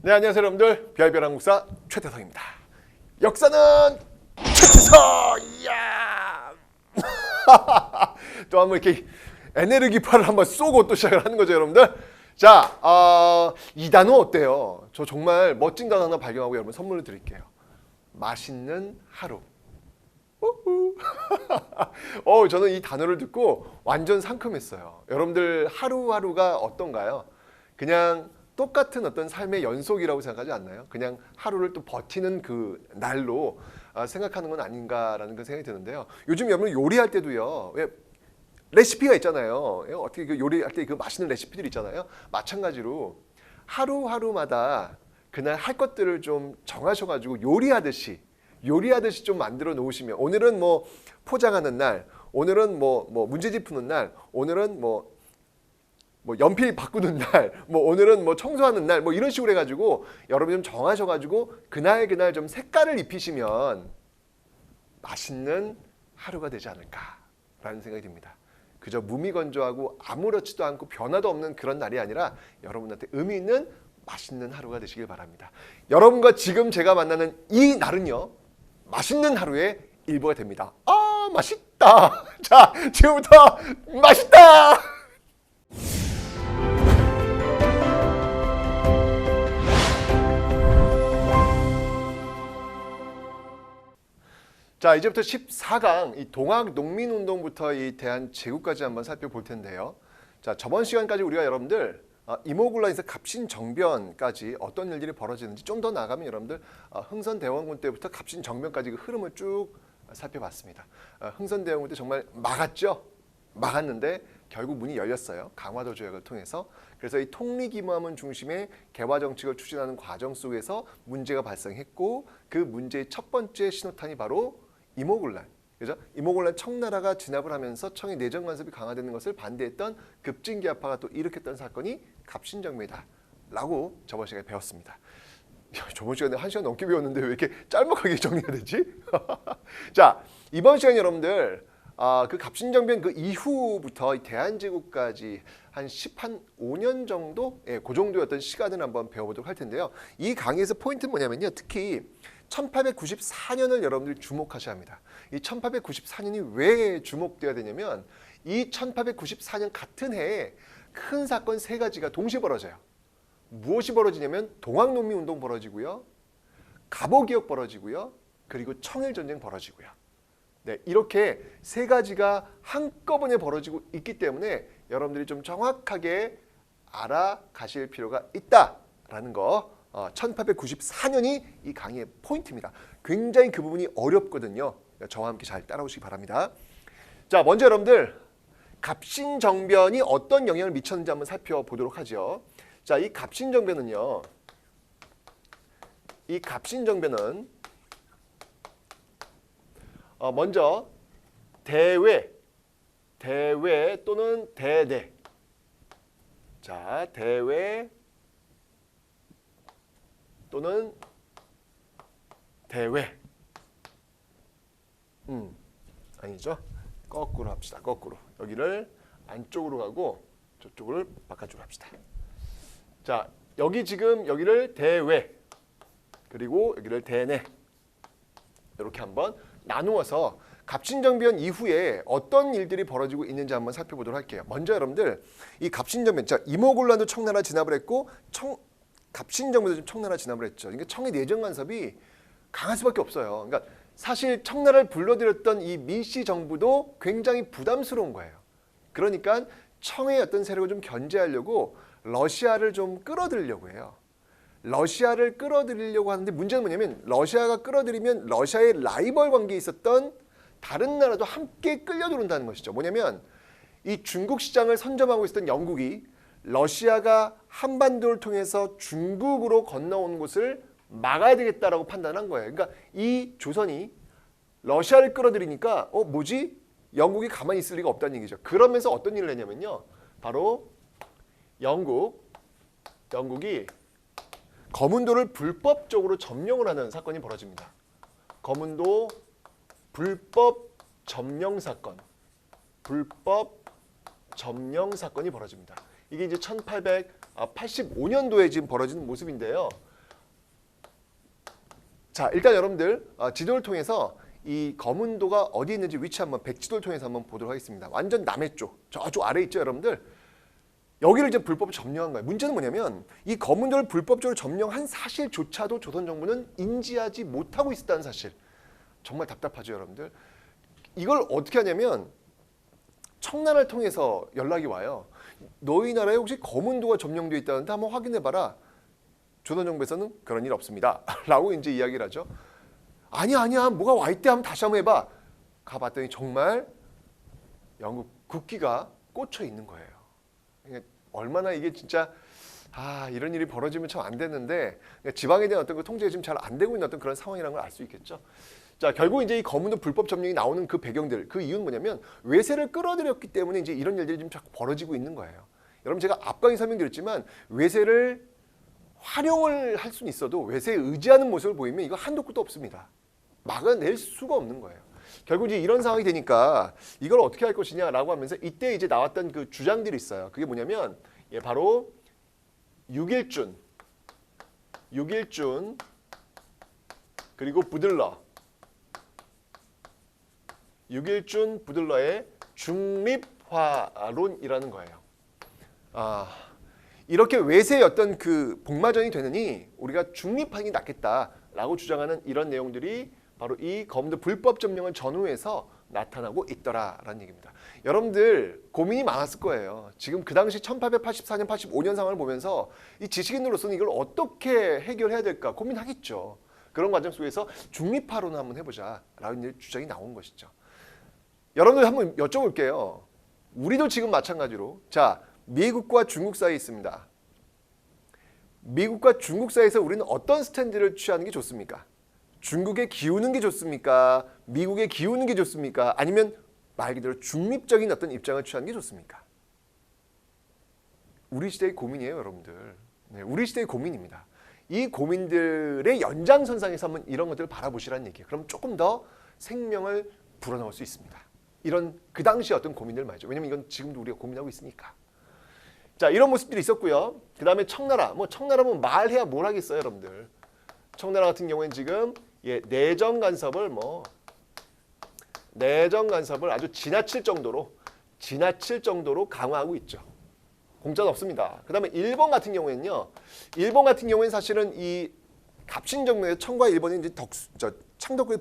네, 안녕하세요 여러분들. 별별 한국사 최태성입니다. 역사는 최태성! 이야! 또 한번 이렇게 에네르기파를 한번 쏘고 또 시작을 하는 거죠 여러분들. 자, 이 단어 어때요? 저 정말 멋진 단어 하나 발견하고 여러분 선물을 드릴게요. 맛있는 하루. 저는 이 단어를 듣고 완전 상큼했어요. 여러분들 하루하루가 어떤가요? 그냥 똑같은 어떤 삶의 연속이라고 생각하지 않나요? 그냥 하루를 또 버티는 그 날로 생각하는 건 아닌가라는 그 생각이 드는데요. 요즘 여러분 요리할 때도요. 왜 레시피가 있잖아요. 어떻게 그 요리할 때 그 맛있는 레시피들 있잖아요. 마찬가지로 하루하루마다 그날 할 것들을 좀 정하셔가지고 요리하듯이 좀 만들어 놓으시면, 오늘은 뭐 포장하는 날, 오늘은 뭐 문제집 푸는 날, 오늘은 뭐 연필 바꾸는 날, 오늘은 뭐 청소하는 날, 이런 식으로 해가지고 여러분이 좀 정하셔가지고 그날 좀 색깔을 입히시면 맛있는 하루가 되지 않을까라는 생각이 듭니다. 그저 무미건조하고 아무렇지도 않고 변화도 없는 그런 날이 아니라 여러분한테 의미 있는 맛있는 하루가 되시길 바랍니다. 여러분과 지금 제가 만나는 이 날은요, 맛있는 하루의 일부가 됩니다. 아, 맛있다. 자, 지금부터 맛있다. 자, 이제부터 14강 이 동학농민운동부터 이 대한제국까지 한번 살펴볼 텐데요. 자, 저번 시간까지 우리가 여러분들 이모군란에서 갑신정변까지 어떤 일들이 벌어지는지 좀 더 나가면 여러분들 흥선대원군 때부터 갑신정변까지 그 흐름을 쭉 살펴봤습니다. 흥선대원군 때 정말 막았죠. 막았는데 결국 문이 열렸어요. 강화도 조약을 통해서. 그래서 이 통리기무함은 중심의 개화정책을 추진하는 과정 속에서 문제가 발생했고, 그 문제의 첫 번째 신호탄이 바로 이모군란. 그죠? 이모군란 청나라가 진압을 하면서 청의 내정 간섭이 강화되는 것을 반대했던 급진기아파가 또 일으켰던 사건이 갑신정변이다라고 저번 시간에 배웠습니다. 저번 시간에 1시간 넘게 배웠는데 왜 이렇게 짤막하게 정리가 되지? 자, 이번 시간 여러분들 그 갑신정변 그 이후부터 대한제국까지 한 15년 정도, 그 정도였던 시간을 한번 배워보도록 할 텐데요. 이 강의에서 포인트는 뭐냐면요, 특히 1894년을 여러분들이 주목하셔야 합니다. 이 1894년이 왜 주목되어야 되냐면, 이 1894년 같은 해에 큰 사건 3가지가 동시에 벌어져요. 무엇이 벌어지냐면 동학농민운동 벌어지고요, 갑오개혁 벌어지고요, 그리고 청일전쟁 벌어지고요. 네, 이렇게 3가지가 한꺼번에 벌어지고 있기 때문에 여러분들이 좀 정확하게 알아가실 필요가 있다라는 거, 1894년이 이 강의의 포인트입니다. 굉장히 그 부분이 어렵거든요. 저와 함께 잘 따라오시기 바랍니다. 자, 먼저 여러분들 갑신정변이 어떤 영향을 미쳤는지 한번 살펴보도록 하죠. 자, 이 갑신정변은 먼저 대외 또는 대내. 자, 대외 또는 대외. 아니죠. 거꾸로 합시다. 거꾸로. 여기를 안쪽으로 가고 저쪽을 바깥쪽으로 합시다. 자, 여기를 대외, 그리고 여기를 대내. 이렇게 한번 나누어서 갑신정변 이후에 어떤 일들이 벌어지고 있는지 한번 살펴보도록 할게요. 먼저 여러분들 이 갑신정변, 자, 이모군란도 청나라 진압을 했고 갑신정변도 좀 청나라 진압을 했죠. 그러니까 청의 내정 간섭이 강할 수밖에 없어요. 그러니까 사실 청나라를 불러들였던 이 민씨 정부도 굉장히 부담스러운 거예요. 그러니까 청의 어떤 세력을 좀 견제하려고 러시아를 좀 끌어들이려고 해요. 러시아를 끌어들이려고 하는데 문제는 뭐냐면, 러시아가 끌어들이면 러시아의 라이벌 관계에 있었던 다른 나라도 함께 끌려들어온다는 것이죠. 뭐냐면 이 중국 시장을 선점하고 있었던 영국이 러시아가 한반도를 통해서 중국으로 건너온 곳을 막아야 되겠다라고 판단한 거예요. 그러니까 이 조선이 러시아를 끌어들이니까 뭐지? 영국이 가만히 있을 리가 없다는 얘기죠. 그러면서 어떤 일을 했냐면요, 바로 영국이 거문도를 불법적으로 점령을 하는 사건이 벌어집니다. 거문도 불법 점령 사건. 점령 사건이 벌어집니다. 이게 이제 1885년도에 지금 벌어지는 모습인데요. 자, 일단 여러분들 지도를 통해서 이 거문도가 어디 있는지 위치 한번 백지도를 통해서 한번 보도록 하겠습니다. 완전 남해 쪽, 저쪽 아래 있죠, 여러분들. 여기를 이제 불법으로 점령한 거예요. 문제는 뭐냐면 이 거문도를 불법적으로 점령한 사실조차도 조선 정부는 인지하지 못하고 있었다는 사실. 정말 답답하죠, 여러분들. 이걸 어떻게 하냐면 청란을 통해서 연락이 와요. 너희 나라에 혹시 거문도가 점령되어 있다는데 한번 확인해봐라. 조선 정부에서는 그런 일 없습니다. 라고 이제 이야기를 하죠. 아니야 뭐가 와 있대. 한번 다시 한번 해봐. 가봤더니 정말 영국 국기가 꽂혀 있는 거예요. 그러니까 얼마나 이게 진짜 이런 일이 벌어지면 참 안 되는데 지방에 대한 어떤 그 통제가 지금 잘 안 되고 있는 어떤 그런 상황이라는 걸 알 수 있겠죠. 자, 결국 이제 이 거문도 불법 점령이 나오는 그 배경들, 그 이유는 뭐냐면 외세를 끌어들였기 때문에 이제 이런 일들이 지금 자꾸 벌어지고 있는 거예요. 여러분 제가 앞강의 설명드렸지만 외세를 활용을 할 수는 있어도 외세에 의지하는 모습을 보이면 이거 한도 끝도 없습니다. 막아낼 수가 없는 거예요. 결국 이제 이런 상황이 되니까 이걸 어떻게 할 것이냐라고 하면서 이때 이제 나왔던 그 주장들이 있어요. 그게 뭐냐면 바로 6.1준 그리고 부들러 6.1준 부들러의 중립화론이라는 거예요. 이렇게 외세의 어떤 그 복마전이 되느니 우리가 중립하는 게 낫겠다라고 주장하는 이런 내용들이 바로 이 거문도 불법 점령을 전후해서 나타나고 있더라라는 얘기입니다. 여러분들 고민이 많았을 거예요. 지금 그 당시 1884년, 85년 상황을 보면서 이 지식인으로서는 이걸 어떻게 해결해야 될까 고민하겠죠. 그런 과정 속에서 중립화론을 한번 해보자라는 주장이 나온 것이죠. 여러분들 한번 여쭤볼게요. 우리도 지금 마찬가지로 자 미국과 중국 사이에 있습니다. 미국과 중국 사이에서 우리는 어떤 스탠드를 취하는 게 좋습니까? 중국에 기우는 게 좋습니까? 미국에 기우는 게 좋습니까? 아니면 말 그대로 중립적인 어떤 입장을 취하는 게 좋습니까? 우리 시대의 고민이에요, 여러분들. 네, 우리 시대의 고민입니다. 이 고민들의 연장선상에서 한번 이런 것들을 바라보시라는 얘기예요. 그럼 조금 더 생명을 불어넣을 수 있습니다. 이런 그 당시 어떤 고민들 말이죠. 왜냐면 이건 지금도 우리가 고민하고 있으니까. 자, 이런 모습들이 있었고요. 그 다음에 청나라. 청나라면 말해야 뭘 하겠어요, 여러분들. 청나라 같은 경우에는 지금 내정 간섭을 아주 지나칠 정도로 강화하고 있죠. 공짜는 없습니다. 그 다음에 일본 같은 경우에는요. 일본 같은 경우에는 사실은 이 갑신정명에서 청과 일본이 이제 창덕구에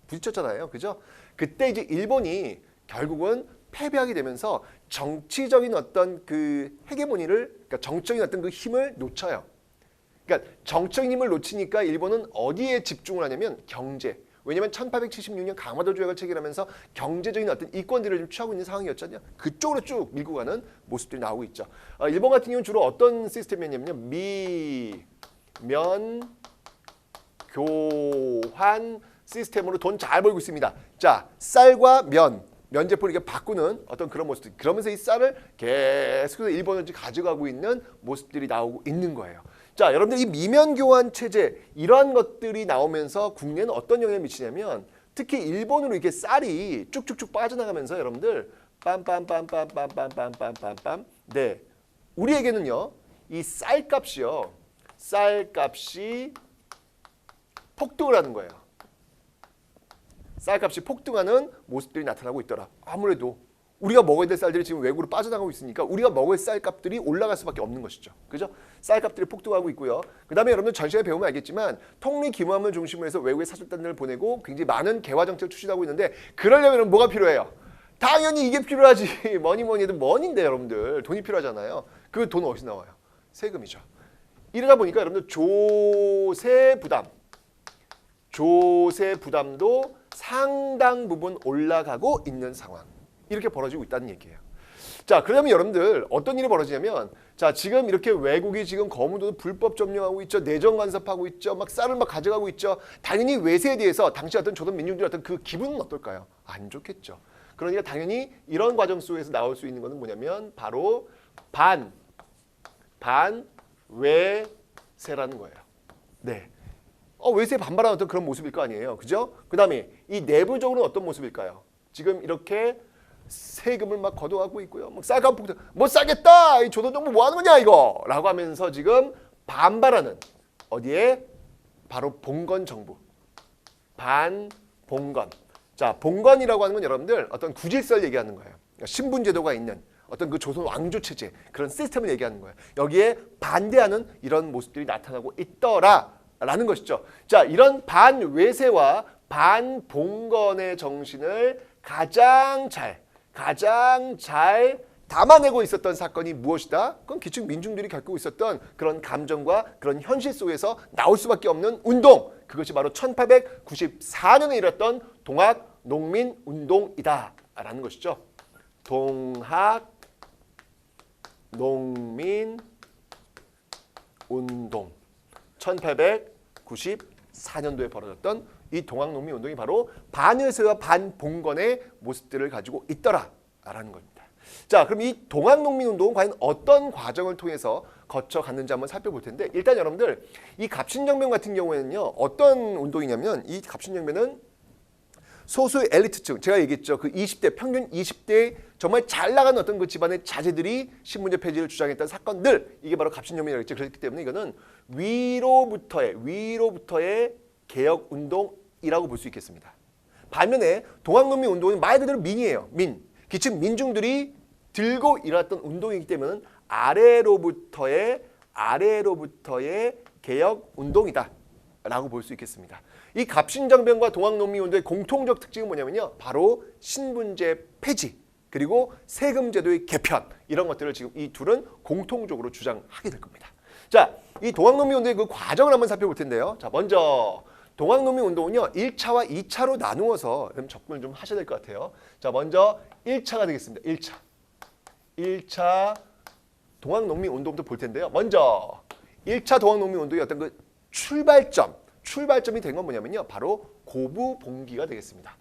부딪혔잖아요. 그죠? 그때 이제 일본이 결국은 패배하게 되면서 정치적인 어떤 그 헤게모니를, 그러니까 정적인 어떤 그 힘을 놓쳐요. 그러니까 정적인 힘을 놓치니까 일본은 어디에 집중을 하냐면 경제. 왜냐하면 1876년 강화도 조약을 체결하면서 경제적인 어떤 이권들을 좀 취하고 있는 상황이었잖아요. 그쪽으로 쭉 밀고 가는 모습들이 나오고 있죠. 일본 같은 경우는 주로 어떤 시스템이었냐면요. 미면 교환 시스템으로 돈 잘 벌고 있습니다. 자, 쌀과 면제포를 이렇게 바꾸는 어떤 그런 모습들. 그러면서 이 쌀을 계속해서 일본을 가져가고 있는 모습들이 나오고 있는 거예요. 자, 여러분들 이 미면 교환 체제 이러한 것들이 나오면서 국내는 어떤 영향을 미치냐면 특히 일본으로 이렇게 쌀이 쭉쭉쭉 빠져나가면서 여러분들 빰빰빰빰빰빰빰빰빰 네, 우리에게는요 이 쌀값이 폭등을 하는 거예요. 쌀값이 폭등하는 모습들이 나타나고 있더라. 아무래도 우리가 먹어야 될 쌀들이 지금 외국으로 빠져나가고 있으니까 우리가 먹을 쌀값들이 올라갈 수밖에 없는 것이죠. 그죠? 쌀값들이 폭등하고 있고요. 그 다음에 여러분들 전 시간에 배우면 알겠지만 통리기무함을 중심으로 해서 외국에 사절단을 보내고 굉장히 많은 개화 정책을 추진하고 있는데 그러려면 뭐가 필요해요? 당연히 이게 필요하지. 뭐니 해도 머니인데 여러분들 돈이 필요하잖아요. 그 돈 어디서 나와요? 세금이죠. 이러다 보니까 여러분들 조세 부담도 상당 부분 올라가고 있는 상황. 이렇게 벌어지고 있다는 얘기예요. 자, 그러면 여러분들 어떤 일이 벌어지냐면 자, 지금 이렇게 외국이 지금 거문도도 불법 점령하고 있죠. 내정 간섭하고 있죠. 막 쌀을 막 가져가고 있죠. 당연히 외세에 대해서 당시 어떤 조선 민중들의 어떤 그 기분은 어떨까요? 안 좋겠죠. 그러니까 당연히 이런 과정 속에서 나올 수 있는 것은 뭐냐면 바로 반외세라는 거예요. 네. 외세에 반발하는 어떤 그런 모습일 거 아니에요. 그죠? 그 다음에 이 내부적으로는 어떤 모습일까요? 지금 이렇게 세금을 막 걷어가고 있고요. 뭐 쌀값 폭등, 못 사겠다! 이 조선 정부 뭐 하는 거냐 이거! 라고 하면서 지금 반발하는 어디에? 바로 봉건 정부. 반봉건. 자, 봉건이라고 하는 건 여러분들 어떤 구질서를 얘기하는 거예요. 그러니까 신분제도가 있는 어떤 그 조선 왕조 체제 그런 시스템을 얘기하는 거예요. 여기에 반대하는 이런 모습들이 나타나고 있더라라는 것이죠. 자, 이런 반외세와 반봉건의 정신을 가장 잘 담아내고 있었던 사건이 무엇이다? 그건 기층 민중들이 겪고 있었던 그런 감정과 그런 현실 속에서 나올 수밖에 없는 운동. 그것이 바로 1894년에 일었던 동학농민운동이다라는 것이죠. 동학농민운동. 1894년도에 벌어졌던 이 동학농민운동이 바로 반외세와 반봉건의 모습들을 가지고 있더라라는 겁니다. 자, 그럼 이 동학농민운동은 과연 어떤 과정을 통해서 거쳐갔는지 한번 살펴볼 텐데, 일단 여러분들 이 갑신정변 같은 경우에는요, 어떤 운동이냐면 이 갑신정변은 소수 엘리트층, 제가 얘기했죠. 그 20대, 평균 20대 정말 잘 나가는 어떤 그 집안의 자제들이 신분제 폐지를 주장했던 사건들, 이게 바로 갑신정변이라고 했죠. 그렇기 때문에 이거는 위로부터의 개혁운동이라고 볼 수 있겠습니다. 반면에 동학농민운동은 말 그대로 민이에요. 기층 민중들이 들고 일어났던 운동이기 때문에 아래로부터의 개혁운동이다 라고 볼 수 있겠습니다. 이 갑신정변과 동학농민운동의 공통적 특징은 뭐냐면요, 바로 신분제 폐지 그리고 세금제도의 개편, 이런 것들을 지금 이 둘은 공통적으로 주장하게 될 겁니다. 자, 이 동학농민운동의 그 과정을 한번 살펴볼 텐데요. 자, 먼저 동학농민운동은요 1차와 2차로 나누어서 접근을 좀 하셔야 될 것 같아요. 자, 먼저 1차가 되겠습니다. 1차 동학농민운동부터 볼 텐데요. 먼저 1차 동학농민운동의 어떤 그 출발점이 된 건 뭐냐면요, 바로 고부봉기가 되겠습니다.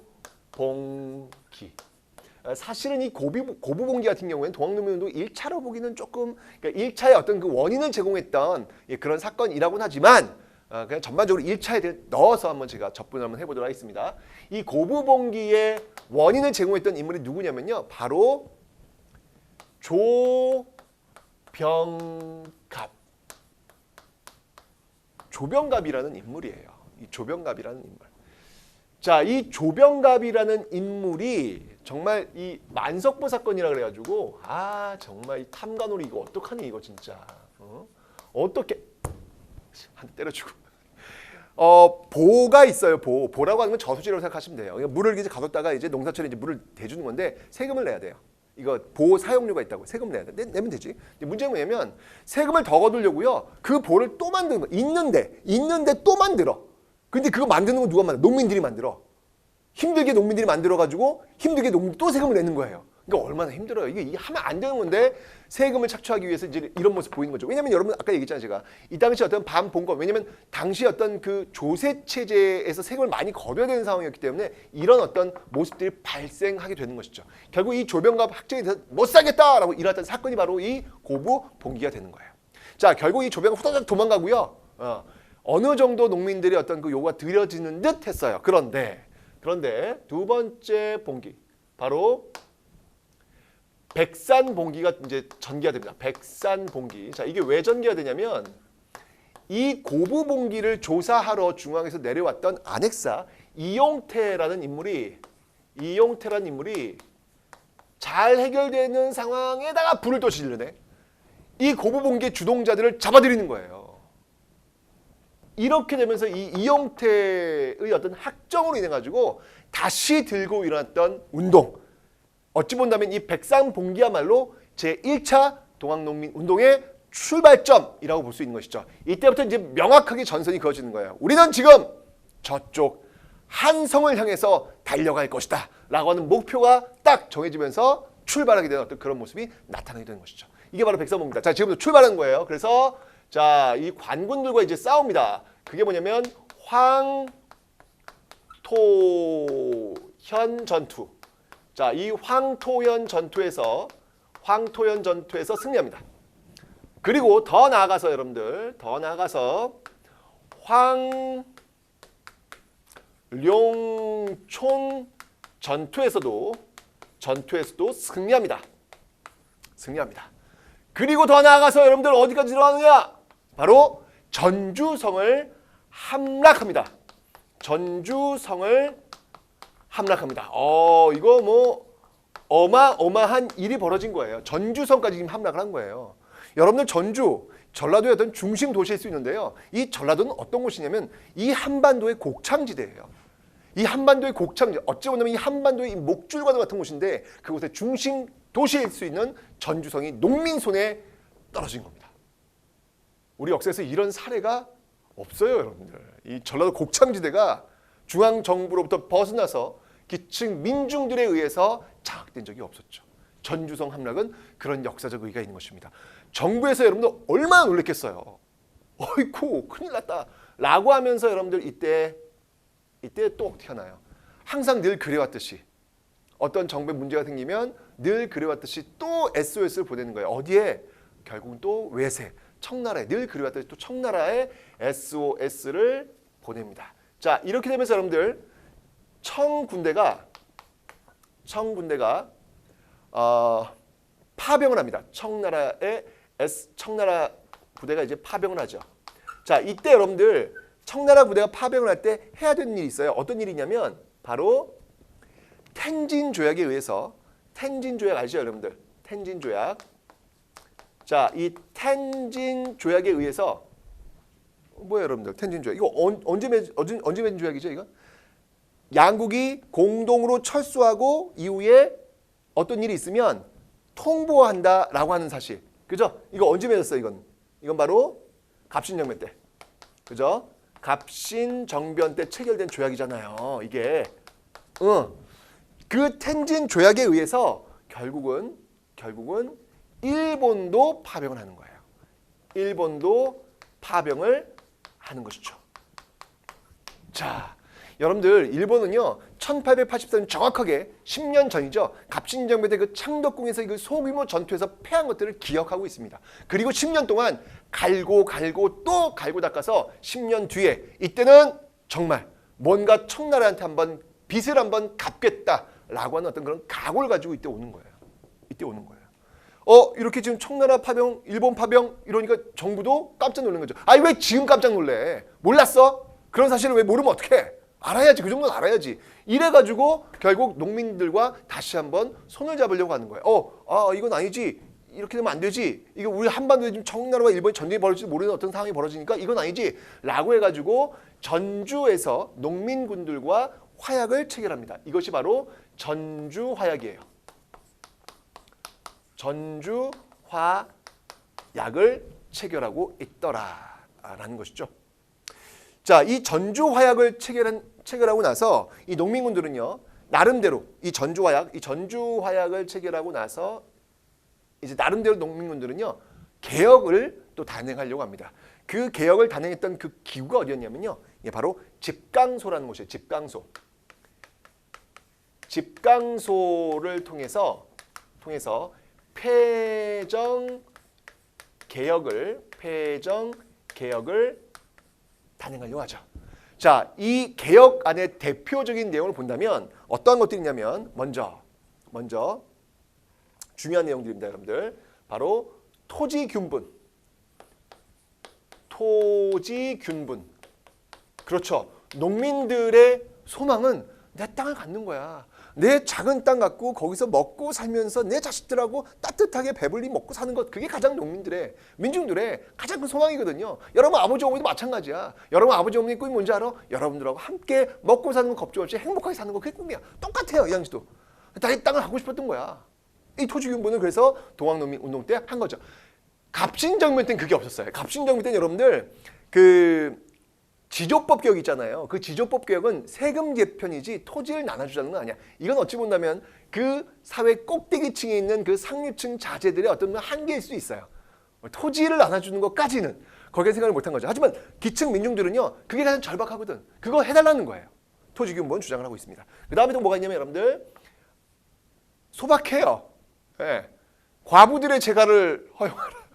고부봉기. 사실은 이 고부봉기 같은 경우에는 동학농민운동 1차로 보기는 조금, 그러니까 1차의 어떤 그 원인을 제공했던 그런 사건이라고는 하지만 그냥 전반적으로 1차에 대해 넣어서 한번 제가 접근을 한번 해보도록 하겠습니다. 이 고부봉기의 원인을 제공했던 인물이 누구냐면요, 바로 조병갑이라는 인물이에요. 이 조병갑이라는 인물. 자, 이 조병갑이라는 인물이 정말 이 만석보 사건이라 그래가지고 정말 이 탐관오리 이거 어떡하니 이거 진짜 어떻게 한 대 때려주고 보가 있어요. 보라고 하는 건 저수지라고 생각하시면 돼요. 그러니까 물을 이제 가뒀다가 이제 농사철에 이제 물을 대주는 건데 세금을 내야 돼요. 이거 보호 사용료가 있다고 세금 내야 돼. 내면 되지. 문제는 뭐냐면 세금을 더 거두려고요, 그 보를 또 만드는 거. 있는데 또 만들어. 근데 그거 만드는 건 누가 만들어? 농민들이 만들어. 힘들게 농민들이 만들어가지고 힘들게 농민들이 또 세금을 내는 거예요. 그러니까 얼마나 힘들어요. 이게 하면 안 되는 건데 세금을 착취하기 위해서 이제 이런 모습 보이는 거죠. 왜냐면 여러분 아까 얘기했잖아요. 제가 이 당시 어떤 반봉건, 왜냐면 당시 어떤 그 조세 체제에서 세금을 많이 거둬야 되는 상황이었기 때문에 이런 어떤 모습들이 발생하게 되는 것이죠. 결국 이 조병갑 학정에 대해서 못 살겠다라고 일어났던 사건이 바로 이 고부봉기가 되는 거예요. 자, 결국 이 조병갑 후다닥 도망가고요. 어느 정도 농민들의 어떤 그 요구가 들여지는 듯 했어요. 그런데 두 번째 봉기, 바로 백산봉기가 이제 전개가 됩니다. 백산봉기. 자, 이게 왜 전개가 되냐면 이 고부봉기를 조사하러 중앙에서 내려왔던 안핵사 이용태라는 인물이 잘 해결되는 상황에다가 불을 또 지르네. 이 고부봉기의 주동자들을 잡아들이는 거예요. 이렇게 되면서 이 이용태의 어떤 학정으로 인해 가지고 다시 들고 일어났던 운동, 어찌 본다면 이 백산봉기야말로 제1차 동학농민운동의 출발점이라고 볼 수 있는 것이죠. 이때부터 이제 명확하게 전선이 그어지는 거예요. 우리는 지금 저쪽 한성을 향해서 달려갈 것이다 라고 하는 목표가 딱 정해지면서 출발하게 되는 어떤 그런 모습이 나타나게 되는 것이죠. 이게 바로 백산봉기다. 자, 지금부터 출발하는 거예요. 그래서 자, 이 관군들과 이제 싸웁니다. 그게 뭐냐면 황토현 전투. 자, 이 황토현 전투에서 승리합니다. 그리고 더 나아가서 여러분들, 황룡촌 전투에서도 승리합니다. 그리고 더 나아가서 여러분들 어디까지 들어가느냐? 바로 전주성을 함락합니다. 전주성을 함락합니다. 이거 뭐 어마어마한 일이 벌어진 거예요. 전주성까지 지금 함락을 한 거예요. 여러분들 전주, 전라도의 어떤 중심 도시일 수 있는데요. 이 전라도는 어떤 곳이냐면 이 한반도의 곡창지대예요. 이 한반도의 곡창지, 어찌 보면 이 한반도의 이 목줄과도 같은 곳인데 그곳의 중심 도시일 수 있는 전주성이 농민 손에 떨어진 겁니다. 우리 역사에서 이런 사례가 없어요, 여러분들. 이 전라도 곡창지대가 중앙정부로부터 벗어나서 기층 민중들에 의해서 장악된 적이 없었죠. 전주성 함락은 그런 역사적 의의가 있는 것입니다. 정부에서 여러분들 얼마나 놀랬겠어요. 어이쿠 큰일 났다 라고 하면서 여러분들 이때 또 어떻게 하나요? 항상 늘 그래왔듯이 어떤 정부에 문제가 생기면 늘 그래왔듯이 또 SOS를 보내는 거예요. 어디에? 결국은 또 외세, 청나라에 늘 그래왔듯이 또 청나라에 SOS를 보냅니다. 자, 이렇게 되면서 여러분들 청군대가 파병을 합니다. 청나라 부대가 이제 파병을 하죠. 자, 이때 여러분들 청나라 부대가 파병을 할 때 해야 되는 일이 있어요. 어떤 일이냐면 바로 텐진 조약에 의해서, 텐진 조약 아시죠, 여러분들? 텐진 조약. 자, 이 텐진 조약에 의해서 뭐예요, 여러분들? 텐진 조약. 이거 언제 맺은 조약이죠, 이거? 양국이 공동으로 철수하고 이후에 어떤 일이 있으면 통보한다라고 하는 사실. 그죠? 이거 언제 맺었어요, 이건 바로 갑신정변 때. 그죠? 갑신정변 때 체결된 조약이잖아요, 이게. 그 텐진 조약에 의해서 결국은 일본도 파병을 하는 거예요. 일본도 파병을 하는 것이죠. 자, 여러분들 일본은요 1884년 정확하게 10년 전이죠. 갑신정변 때 그 창덕궁에서 그 소규모 전투에서 패한 것들을 기억하고 있습니다. 그리고 10년 동안 갈고 또 갈고 닦아서 10년 뒤에 이때는 정말 뭔가 청나라한테 한번 빚을 한번 갚겠다라고 하는 어떤 그런 각오를 가지고 이때 오는 거예요. 이렇게 지금 청나라 파병, 일본 파병 이러니까 정부도 깜짝 놀란 거죠. 아니 왜 지금 깜짝 놀래? 몰랐어? 그런 사실을 왜 모르면 어떡해? 알아야지. 그 정도는 알아야지. 이래가지고 결국 농민들과 다시 한번 손을 잡으려고 하는 거예요. 이건 아니지. 이렇게 되면 안 되지. 이거 우리 한반도에 지금 청나라와 일본이 전쟁이 벌어질지 모르는 어떤 상황이 벌어지니까 이건 아니지. 라고 해가지고 전주에서 농민군들과 화약을 체결합니다. 이것이 바로 전주화약이에요. 전주화약을 체결하고 있더라라는 것이죠. 자, 이 전주화약을 체결하고 나서 이 농민군들은요 나름대로 이 전주화약을 체결하고 나서 이제 나름대로 농민군들은요 개혁을 또 단행하려고 합니다. 그 개혁을 단행했던 그 기구가 어디였냐면요, 이게 바로 집강소라는 곳이에요. 집강소를 통해서 폐정 개혁을 단행하려고 하죠. 자, 이 개혁 안에 대표적인 내용을 본다면 어떠한 것들이 있냐면 먼저 중요한 내용들입니다, 여러분들. 바로 토지균분. 그렇죠. 농민들의 소망은 내 땅을 갖는 거야. 내 작은 땅 갖고 거기서 먹고 살면서 내 자식들하고 따뜻하게 배불리 먹고 사는 것, 그게 가장 민중들의 가장 큰 소망이거든요. 여러분 아버지 어머니도 마찬가지야. 여러분 아버지 어머니 꿈이 뭔지 알아? 여러분들하고 함께 먹고 사는 거 걱정 없이 행복하게 사는 거, 그게 꿈이야. 똑같아요, 이 당시도. 나의 땅을 갖고 싶었던 거야. 이 토지균분은 그래서 동학농민운동 때 한 거죠. 갑신정변 때는 그게 없었어요. 갑신정변 때는 여러분들 그 지조법 개혁 있잖아요. 그 지조법 개혁은 세금 개편이지 토지를 나눠주자는 건 아니야. 이건 어찌 본다면 그 사회 꼭대기층에 있는 그 상류층 자제들의 어떤 한계일 수 있어요. 토지를 나눠주는 것까지는 거기에 생각을 못한 거죠. 하지만 기층 민중들은요 그게 가장 절박하거든. 그거 해달라는 거예요. 토지균분 주장을 하고 있습니다. 그 다음에 또 뭐가 있냐면 여러분들 소박해요. 네. 과부들의 재가를 허용하라.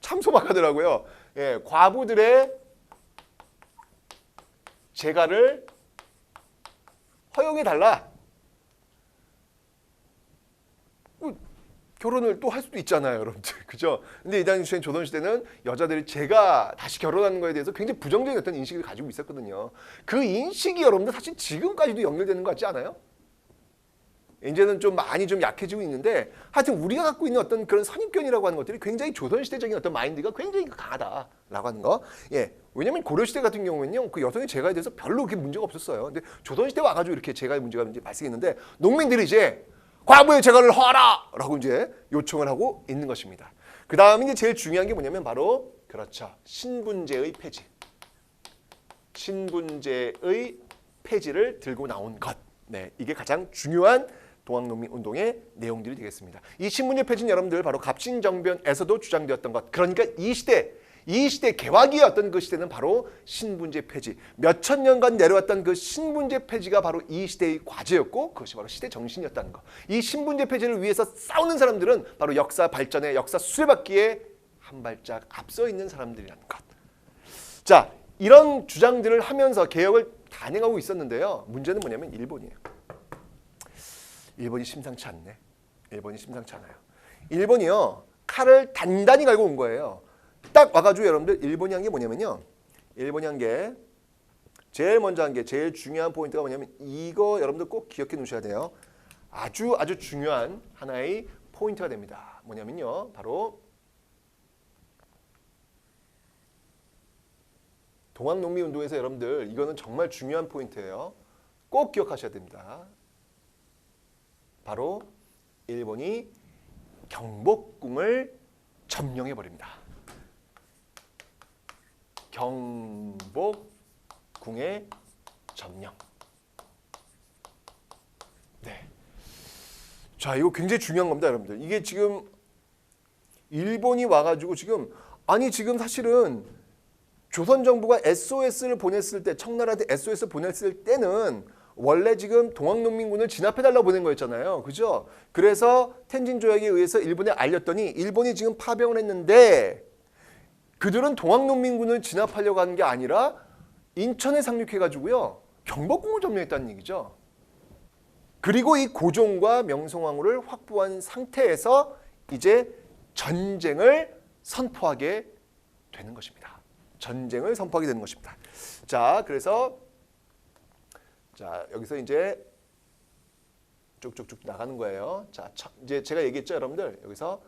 참 소박하더라고요. 예, 과부들의 재가를 허용해달라. 결혼을 또 할 수도 있잖아요, 여러분들. 그죠? 근데 이 당시엔 조선시대는 여자들이 제가 다시 결혼하는 거에 대해서 굉장히 부정적인 어떤 인식을 가지고 있었거든요. 그 인식이 여러분들 사실 지금까지도 연결되는 것 같지 않아요? 이제는 좀 많이 좀 약해지고 있는데 하여튼 우리가 갖고 있는 어떤 그런 선입견이라고 하는 것들이 굉장히 조선시대적인 어떤 마인드가 굉장히 강하다라고 하는 거. 예. 왜냐면 고려시대 같은 경우에는요, 그 여성의 재가에 대해서 별로 그렇게 문제가 없었어요. 근데 조선시대 와가지고 이렇게 재가의 문제가 이제 발생했는데 농민들이 이제 과부의 재가를 하라! 라고 이제 요청을 하고 있는 것입니다. 그 다음에 이제 제일 중요한 게 뭐냐면 바로, 그렇죠. 신분제의 폐지. 신분제의 폐지를 들고 나온 것. 네, 이게 가장 중요한 동학농민운동의 내용들이 되겠습니다. 이 신분제 폐지는 여러분들 바로 갑신정변에서도 주장되었던 것. 그러니까 이 시대 개화기의 어떤 그 시대는 바로 신분제 폐지. 몇천 년간 내려왔던 그 신분제 폐지가 바로 이 시대의 과제였고 그것이 바로 시대 정신이었다는 거. 이 신분제 폐지를 위해서 싸우는 사람들은 바로 역사 발전에, 역사 수레바퀴에 한 발짝 앞서 있는 사람들이라는 것. 자, 이런 주장들을 하면서 개혁을 단행하고 있었는데요. 문제는 뭐냐면 일본이에요. 일본이 심상치 않네. 일본이 심상치 않아요. 일본이요, 칼을 단단히 갈고 온 거예요. 딱 와가지고 여러분들 일본이 한 게 뭐냐면요. 일본이 한 게 제일 먼저 한 게 제일 중요한 포인트가 뭐냐면 이거 여러분들 꼭 기억해 놓으셔야 돼요. 아주 중요한 하나의 포인트가 됩니다. 뭐냐면요. 바로 동학농민운동에서 여러분들 이거는 정말 중요한 포인트예요. 꼭 기억하셔야 됩니다. 바로 일본이 경복궁을 점령해 버립니다. 경복궁의 점령. 네. 자, 이거 굉장히 중요한 겁니다, 여러분들. 이게 지금 일본이 와가지고 지금 사실은 조선 정부가 SOS를 보냈을 때, 청나라한테 SOS 보냈을 때는 원래 지금 동학농민군을 진압해달라고 보낸 거였잖아요. 그죠? 그래서 텐진 조약에 의해서 일본에 알렸더니 일본이 지금 파병을 했는데 그들은 동학농민군을 진압하려고 하는 게 아니라 인천에 상륙해가지고요. 경복궁을 점령했다는 얘기죠. 그리고 이 고종과 명성황후를 확보한 상태에서 이제 전쟁을 선포하게 되는 것입니다. 전쟁을 선포하게 되는 것입니다. 자, 그래서 여기서 이제 쭉쭉쭉 나가는 거예요. 자, 이제 제가 얘기했죠, 여러분들. 여기서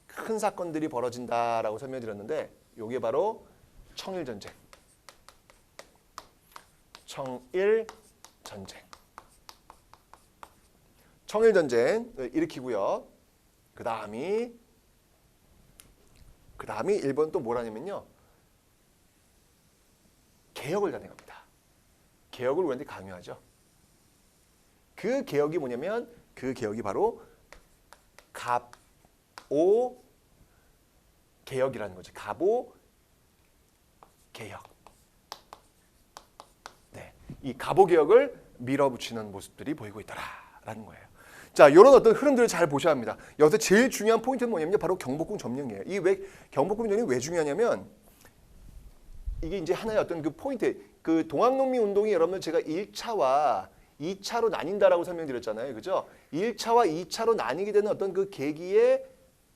큰 사건들이 벌어진다라고 설명드렸는데 이게 바로 청일전쟁. 청일전쟁을 일으키고요. 그 다음이 일본 또 뭘 하냐면요. 개혁을 단행합니다. 개혁을 우리한테 강요하죠. 그 개혁이 뭐냐면 그 개혁이 바로 갑오 개혁이라는 거죠. 갑오 개혁. 네, 이 갑오 개혁을 밀어붙이는 모습들이 보이고 있다라는 거예요. 자, 이런 어떤 흐름들을 잘 보셔야 합니다. 여기서 제일 중요한 포인트는 뭐냐면 바로 경복궁 점령이에요. 이 왜 경복궁 점령이 왜 중요하냐면 이게 이제 하나의 어떤 그 포인트. 그 동학농민 운동이 여러분들 제가 1차와 2차로 나뉜다라고 설명드렸잖아요. 그죠? 1차와 2차로 나뉘게 되는 어떤 그 계기의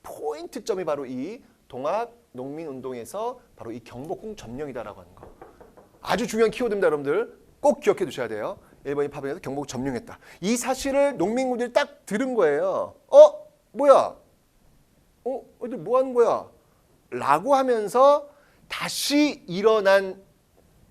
포인트점이 바로 이 동학농민 운동에서 바로 이 경복궁 점령이다라고 하는 거. 아주 중요한 키워드입니다, 여러분들. 꼭 기억해 두셔야 돼요. 일본이 파병해서 경복궁 점령했다. 이 사실을 농민군들이 딱 들은 거예요. 뭐야? 어디 뭐 하는 거야? 라고 하면서 다시 일어난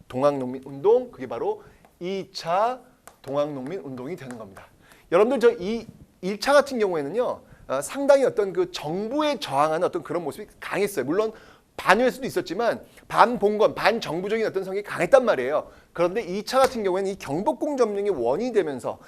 동학농민 운동, 그게 바로 2차 동학농민 운동이 되는 겁니다. 여러분들 저 이 1차 같은 경우에는요. 상당히 어떤 그 정부에 저항하는 어떤 그런 모습이 강했어요. 물론 반일 수도 있었지만 반봉건, 반정부적인 어떤 성격이 강했단 말이에요. 그런데 2차 같은 경우에는 이 경복궁 점령이 원인이 되면서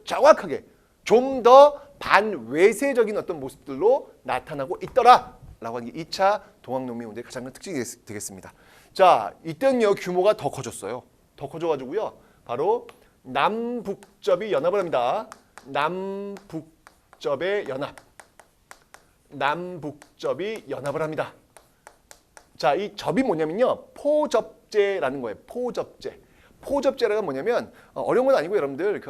정확하게 좀 더 반외세적인 어떤 모습들로 나타나고 있더라라고 하는 게 2차 동학농민 운동의 가장 큰 특징이 되겠습니다. 자, 이때는요 규모가 더 커졌어요. 더 커져가지고요 바로 남북접이 연합을 합니다. 남북접의 연합을 합니다. 자, 이 접이 뭐냐면요 포접제라는 거예요. 포접제라는 뭐냐면 어려운 건 아니고 여러분들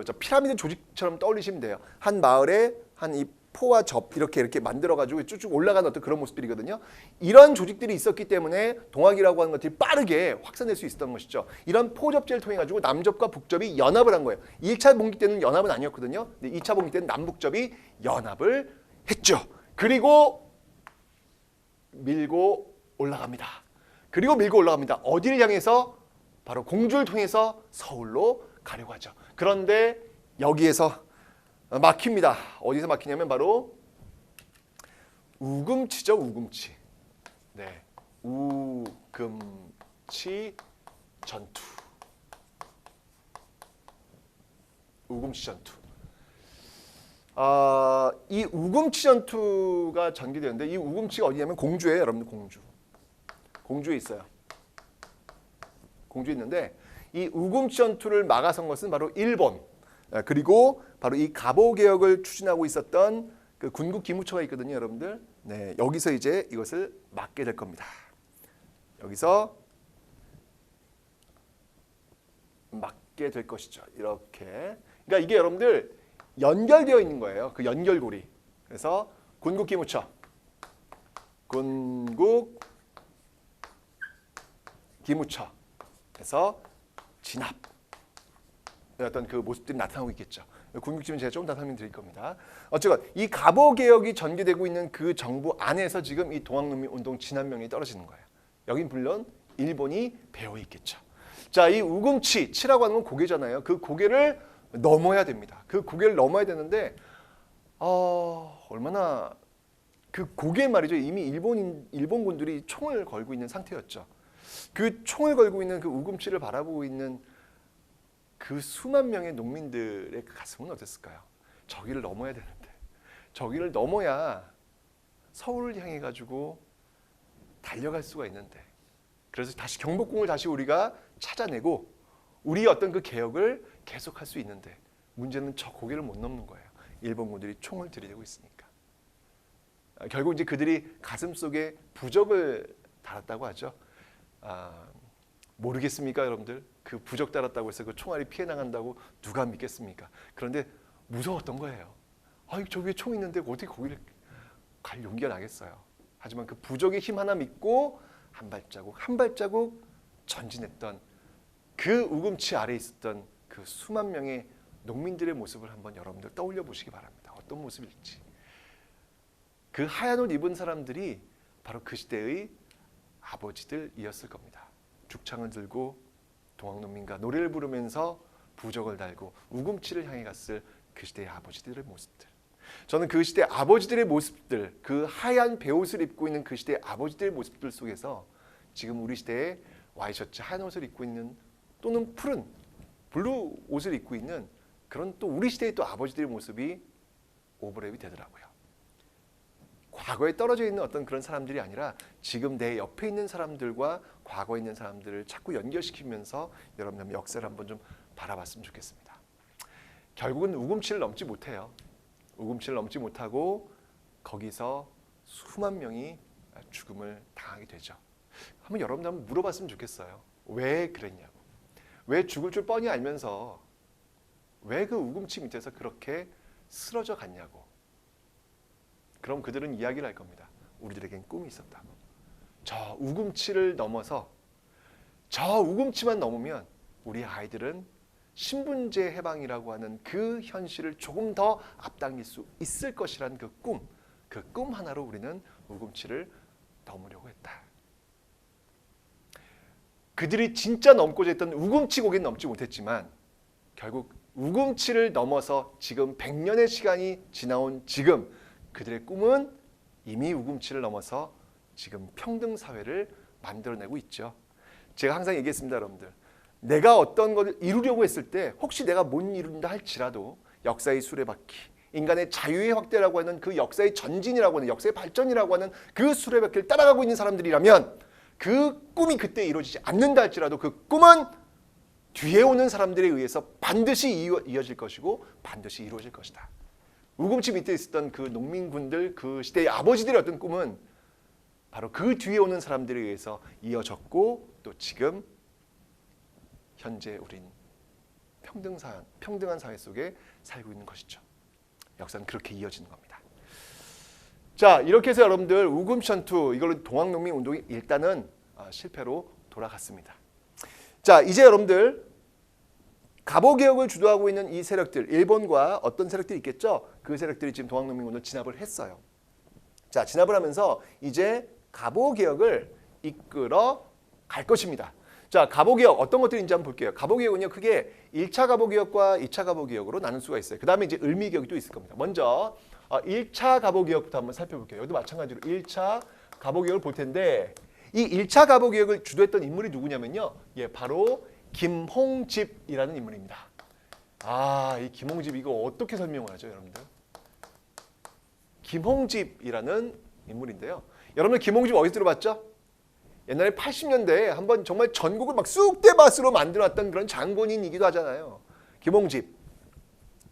저 피라미드 조직처럼 떠올리시면 돼요. 한 마을에 한 이 포와 접 이렇게 만들어가지고 쭉쭉 올라가는 어떤 그런 모습들이거든요. 이런 조직들이 있었기 때문에 동학이라고 하는 것들이 빠르게 확산될 수 있었던 것이죠. 이런 포접지를 통해 가지고 남접과 북접이 연합을 한 거예요. 1차 봉기 때는 연합은 아니었거든요. 근데 2차 봉기 때는 남북접이 연합을 했죠. 그리고 밀고 올라갑니다. 그리고 밀고 올라갑니다. 어디를 향해서? 바로 공주를 통해서 서울로 가려고 하죠. 그런데 여기에서 막힙니다. 어디서 막히냐면 바로 우금치죠. 우금치. 네, 우금치 전투. 우금치 전투. 이 우금치 전투가 전개되는데 이 우금치가 어디냐면 공주예요. 여러분들 공주. 공주에 있어요. 공주에 있는데 이 우금치 전투를 막아선 것은 바로 일본. 그리고 바로 이 갑오 개혁을 추진하고 있었던 그 군국 기무처가 있거든요, 여러분들. 네, 여기서 이제 이것을 막게 될 겁니다. 여기서 막게 될 것이죠. 이렇게. 그러니까 이게 여러분들 연결되어 있는 거예요. 그 연결고리. 그래서 군국 기무처, 군국 기무처. 그래서 진압. 어떤 그 모습들이 나타나고 있겠죠. 군국지는 제가 조금 더 설명드릴 겁니다. 어쨌건 이 갑오 개혁이 전개되고 있는 그 정부 안에서 지금 이 동학농민운동 진압명이 떨어지는 거예요. 여긴 물론 일본이 배어 있겠죠. 자, 이 우금치, 치라고 하는 건 고개잖아요. 그 고개를 넘어야 됩니다. 그 고개를 넘어야 되는데 얼마나 그 고개 말이죠. 이미 일본군들이 총을 걸고 있는 상태였죠. 그 총을 걸고 있는 그 우금치를 바라보고 있는 그 수만 명의 농민들의 그 가슴은 어땠을까요? 저기를 넘어야 되는데 저기를 넘어야 서울을 향해 가지고 달려갈 수가 있는데 그래서 다시 경복궁을 다시 우리가 찾아내고 우리의 어떤 그 개혁을 계속할 수 있는데 문제는 저 고개를 못 넘는 거예요. 일본군들이 총을 들이대고 있으니까. 결국 이제 그들이 가슴 속에 부적을 달았다고 하죠. 모르겠습니까, 여러분들? 그 부적 달았다고 해서 그 총알이 피해 나간다고 누가 믿겠습니까? 그런데 무서웠던 거예요. 저 위에 총 있는데 어떻게 거기를 갈 용기가 나겠어요. 하지만 그 부적의 힘 하나 믿고 한 발자국 한 발자국 전진했던 그 우금치 아래에 있었던 그 수만 명의 농민들의 모습을 한번 여러분들 떠올려 보시기 바랍니다. 어떤 모습일지. 그 하얀 옷 입은 사람들이 바로 그 시대의 아버지들이었을 겁니다. 죽창을 들고 동학농민과 노래를 부르면서 부적을 달고 우금치를 향해 갔을 그 시대의 아버지들의 모습들. 저는 그 시대 아버지들의 모습들, 그 하얀 베옷을 입고 있는 그 시대의 아버지들의 모습들 속에서 지금 우리 시대에 와이셔츠 하얀 옷을 입고 있는 또는 푸른 블루 옷을 입고 있는 그런 또 우리 시대의 또 아버지들의 모습이 오버랩이 되더라고요. 과거에 떨어져 있는 어떤 그런 사람들이 아니라 지금 내 옆에 있는 사람들과 과거에 있는 사람들을 자꾸 연결시키면서 여러분들 역사를 한번 좀 바라봤으면 좋겠습니다. 결국은 우금치를 넘지 못해요. 우금치를 넘지 못하고 거기서 수만 명이 죽음을 당하게 되죠. 한번 여러분들 한번 물어봤으면 좋겠어요. 왜 그랬냐고. 왜 죽을 줄 뻔히 알면서 왜 그 우금치 밑에서 그렇게 쓰러져 갔냐고. 그럼 그들은 이야기를 할 겁니다. 우리들에겐 꿈이 있었다고. 저 우금치를 넘어서 저 우금치만 넘으면 우리 아이들은 신분제 해방이라고 하는 그 현실을 조금 더 앞당길 수 있을 것이라는 그 꿈 하나로 우리는 우금치를 넘으려고 했다. 그들이 진짜 넘고자 했던 우금치 고개는 넘지 못했지만 결국 우금치를 넘어서 지금 100년의 시간이 지나온 지금 그들의 꿈은 이미 우금치를 넘어서 지금 평등사회를 만들어내고 있죠. 제가 항상 얘기했습니다, 여러분들. 내가 어떤 것을 이루려고 했을 때 혹시 내가 못 이룬다 할지라도 역사의 수레바퀴, 인간의 자유의 확대라고 하는 그 역사의 전진이라고 하는 역사의 발전이라고 하는 그 수레바퀴를 따라가고 있는 사람들이라면 그 꿈이 그때 이루어지지 않는다 할지라도 그 꿈은 뒤에 오는 사람들에 의해서 반드시 이어질 것이고 반드시 이루어질 것이다. 우금치 밑에 있었던 그 농민군들, 그 시대의 아버지들의 어떤 꿈은 바로 그 뒤에 오는 사람들에 의해서 이어졌고 또 지금 현재 우린 평등한 사회 속에 살고 있는 것이죠. 역사는 그렇게 이어지는 겁니다. 자, 이렇게 해서 여러분들 우금천투 이걸로 동학농민운동이 일단은 실패로 돌아갔습니다. 자, 이제 여러분들 갑오개혁을 주도하고 있는 이 세력들, 일본과 어떤 세력들이 있겠죠? 그 세력들이 지금 동학농민운동을 진압을 했어요. 자, 진압을 하면서 이제 갑오개혁을 이끌어 갈 것입니다. 자, 갑오개혁 어떤 것들인지 한번 볼게요. 갑오개혁은요, 크게 1차 갑오개혁과 2차 갑오개혁으로 나눌 수가 있어요. 그 다음에 이제 을미개혁이 또 있을 겁니다. 먼저 1차 갑오개혁부터 한번 살펴볼게요. 여기도 마찬가지로 1차 갑오개혁을 볼 텐데 이 1차 갑오개혁을 주도했던 인물이 누구냐면요. 예, 바로 김홍집이라는 인물입니다. 이 김홍집 이거 어떻게 설명을 하죠, 여러분들? 김홍집이라는 인물인데요. 여러분들 김홍집 어디서 들어봤죠? 옛날에 80년대에 한번 정말 전국을 막 쑥대밭으로 만들어놨던 그런 장본인이기도 하잖아요. 김홍집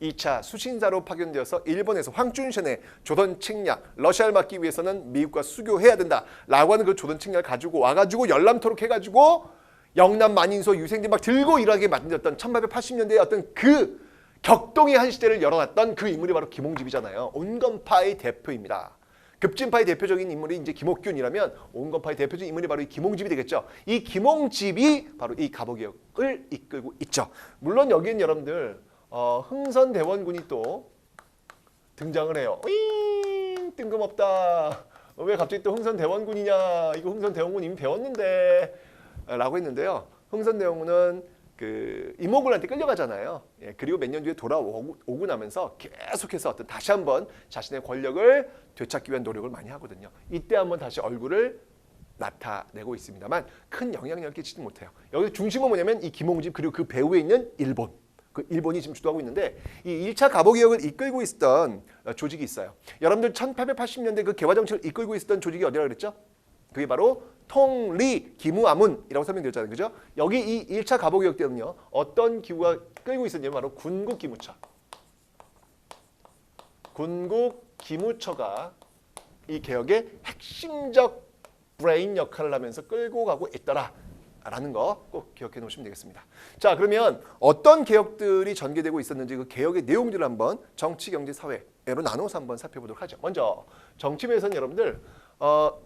2차 수신사로 파견되어서 일본에서 황춘신의 조선 책략, 러시아를 막기 위해서는 미국과 수교해야 된다라고 하는 그 조선 책략을 가지고 와가지고 열람토록 해가지고 영남 만인소 유생들 막 들고 일하게 만들었던 1880년대의 어떤 그 격동의 한 시대를 열어놨던 그 인물이 바로 김홍집이잖아요. 온건파의 대표입니다. 급진파의 대표적인 인물이 이제 김옥균이라면 온건파의 대표적인 인물이 바로 이 김홍집이 되겠죠. 이 김홍집이 바로 이 갑오개혁을 이끌고 있죠. 물론 여기는 여러분들 흥선대원군이 또 등장을 해요. 뜬금없다. 왜 갑자기 또 흥선대원군이냐. 이거 흥선대원군 이미 배웠는데 라고 했는데요. 흥선대원군은 그 이모군한테 끌려가잖아요. 예, 그리고 몇 년 뒤에 돌아오고 나면서 계속해서 어떤 다시 한번 자신의 권력을 되찾기 위한 노력을 많이 하거든요. 이때 한번 다시 얼굴을 나타내고 있습니다만 큰 영향력을 끼치지 못해요. 여기 중심은 뭐냐면 이 김홍집 그리고 그 배후에 있는 일본. 그 일본이 지금 주도하고 있는데 이 1차 갑오개혁을 이끌고 있었던 조직이 있어요. 여러분들 1880년대 그 개화정책을 이끌고 있었던 조직이 어디라고 그랬죠? 그게 바로 통리 기무아문이라고 설명드렸잖아요. 그죠? 여기 이 1차 갑오개혁 때는요. 어떤 기구가 끌고 있었냐면 바로 군국기무처. 군국기무처가 이 개혁의 핵심적 브레인 역할을 하면서 끌고 가고 있더라. 라는 거 꼭 기억해 놓으시면 되겠습니다. 자, 그러면 어떤 개혁들이 전개되고 있었는지 그 개혁의 내용들을 한번 정치, 경제, 사회로 나눠서 한번 살펴보도록 하죠. 먼저 정치면에서는 여러분들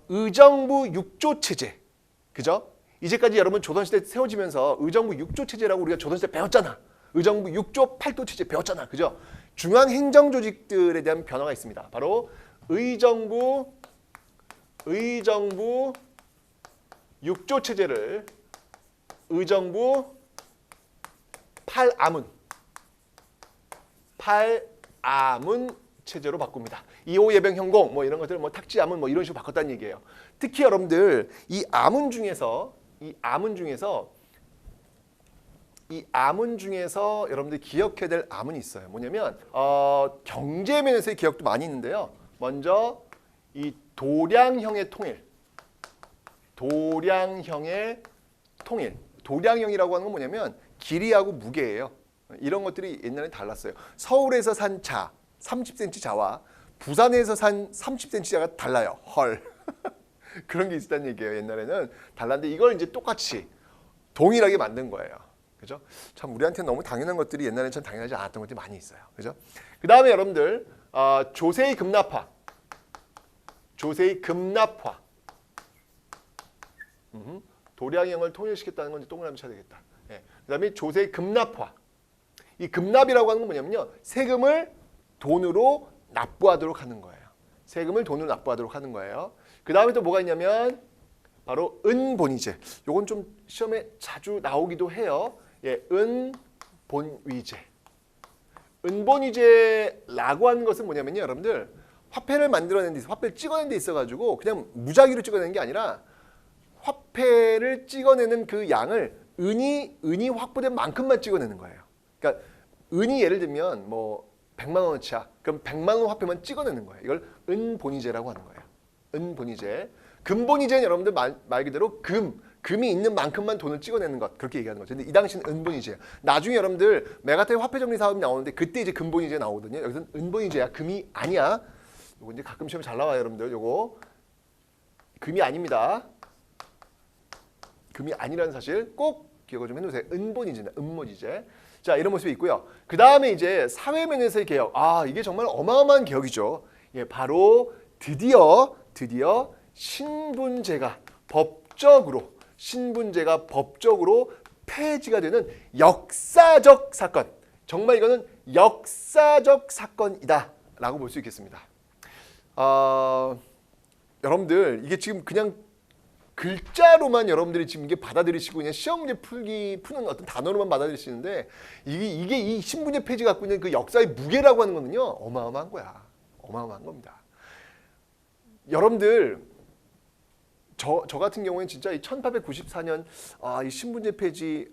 의정부 6조 체제, 그죠? 이제까지 여러분 조선시대 세워지면서 의정부 6조 체제라고 우리가 조선시대 배웠잖아. 의정부 6조 8도 체제 배웠잖아, 그죠? 중앙 행정 조직들에 대한 변화가 있습니다. 바로 의정부 6조 체제를 의정부 8아문 체제로 바꿉니다. 2호 예병 현공 뭐 이런 것들 뭐 탁지아문 뭐 이런 식으로 바꿨다는 얘기예요. 특히 여러분들 이 아문 중에서 여러분들 기억해야 될 아문이 있어요. 뭐냐면 경제 면에서의 기억도 많이 있는데요. 먼저 이 도량형의 통일. 도량형이라고 하는 건 뭐냐면 길이하고 무게예요. 이런 것들이 옛날에 달랐어요. 서울에서 산 자 30cm 자와 부산에서 산 30cm 자가 달라요. 헐. 그런 게 있었다는 얘기예요. 옛날에는 달랐는데 이걸 이제 똑같이 동일하게 만든 거예요. 그죠? 참 우리한테 너무 당연한 것들이 옛날에는 참 당연하지 않았던 것들이 많이 있어요. 그죠? 그 다음에 여러분들 조세의 급납화. 도량형을 통일시켰다는 건 동그라미 쳐야 되겠다. 예. 그 다음에 조세의 급납화. 이 급납이라고 하는 건 뭐냐면요. 세금을 돈으로 납부하도록 하는 거예요. 그 다음에 또 뭐가 있냐면 바로 은본위제. 요건 좀 시험에 자주 나오기도 해요. 예, 은본위제라고 하는 것은 뭐냐면요. 여러분들 화폐를 만들어낸 데 있어, 화폐를 찍어낸 데 있어가지고 그냥 무작위로 찍어내는 게 아니라 화폐를 찍어내는 그 양을 은이 확보된 만큼만 찍어내는 거예요. 그러니까 은이 예를 들면 뭐 100만 원어치야. 그럼 100만 원 화폐만 찍어내는 거예요. 이걸 은본위제라고 하는 거예요. 은본위제. 금본위제는 여러분들 말 그대로 금이 있는 만큼만 돈을 찍어내는 것 그렇게 얘기하는 거죠. 근데 이 당시는 은본위제예요. 나중에 여러분들 메가타임 화폐정리 사업이 나오는데 그때 이제 금본위제 나오거든요. 여기서는 은본위제야. 금이 아니야. 요거 이제 가끔 시험에 잘 나와요, 여러분들. 요거 금이 아닙니다. 금이 아니라는 사실 꼭 기억을 좀 해놓으세요. 은본위제입니다. 은본위제. 자, 이런 모습이 있고요. 그 다음에 이제 사회면에서의 개혁. 아, 이게 정말 어마어마한 개혁이죠. 예, 바로 드디어 신분제가 법적으로 폐지가 되는 역사적 사건. 정말 이거는 역사적 사건이다라고 볼 수 있겠습니다. 여러분들 이게 지금 그냥 글자로만 여러분들이 지금 이게 받아들이시고 그냥 시험 문제 푸는 어떤 단어로만 받아들이시는데 이게 이 신분제 폐지 갖고 있는 그 역사의 무게라고 하는 거는요 어마어마한 거야. 어마어마한 겁니다. 여러분들 저 같은 경우에는 진짜 이 1894년 이 신분제 폐지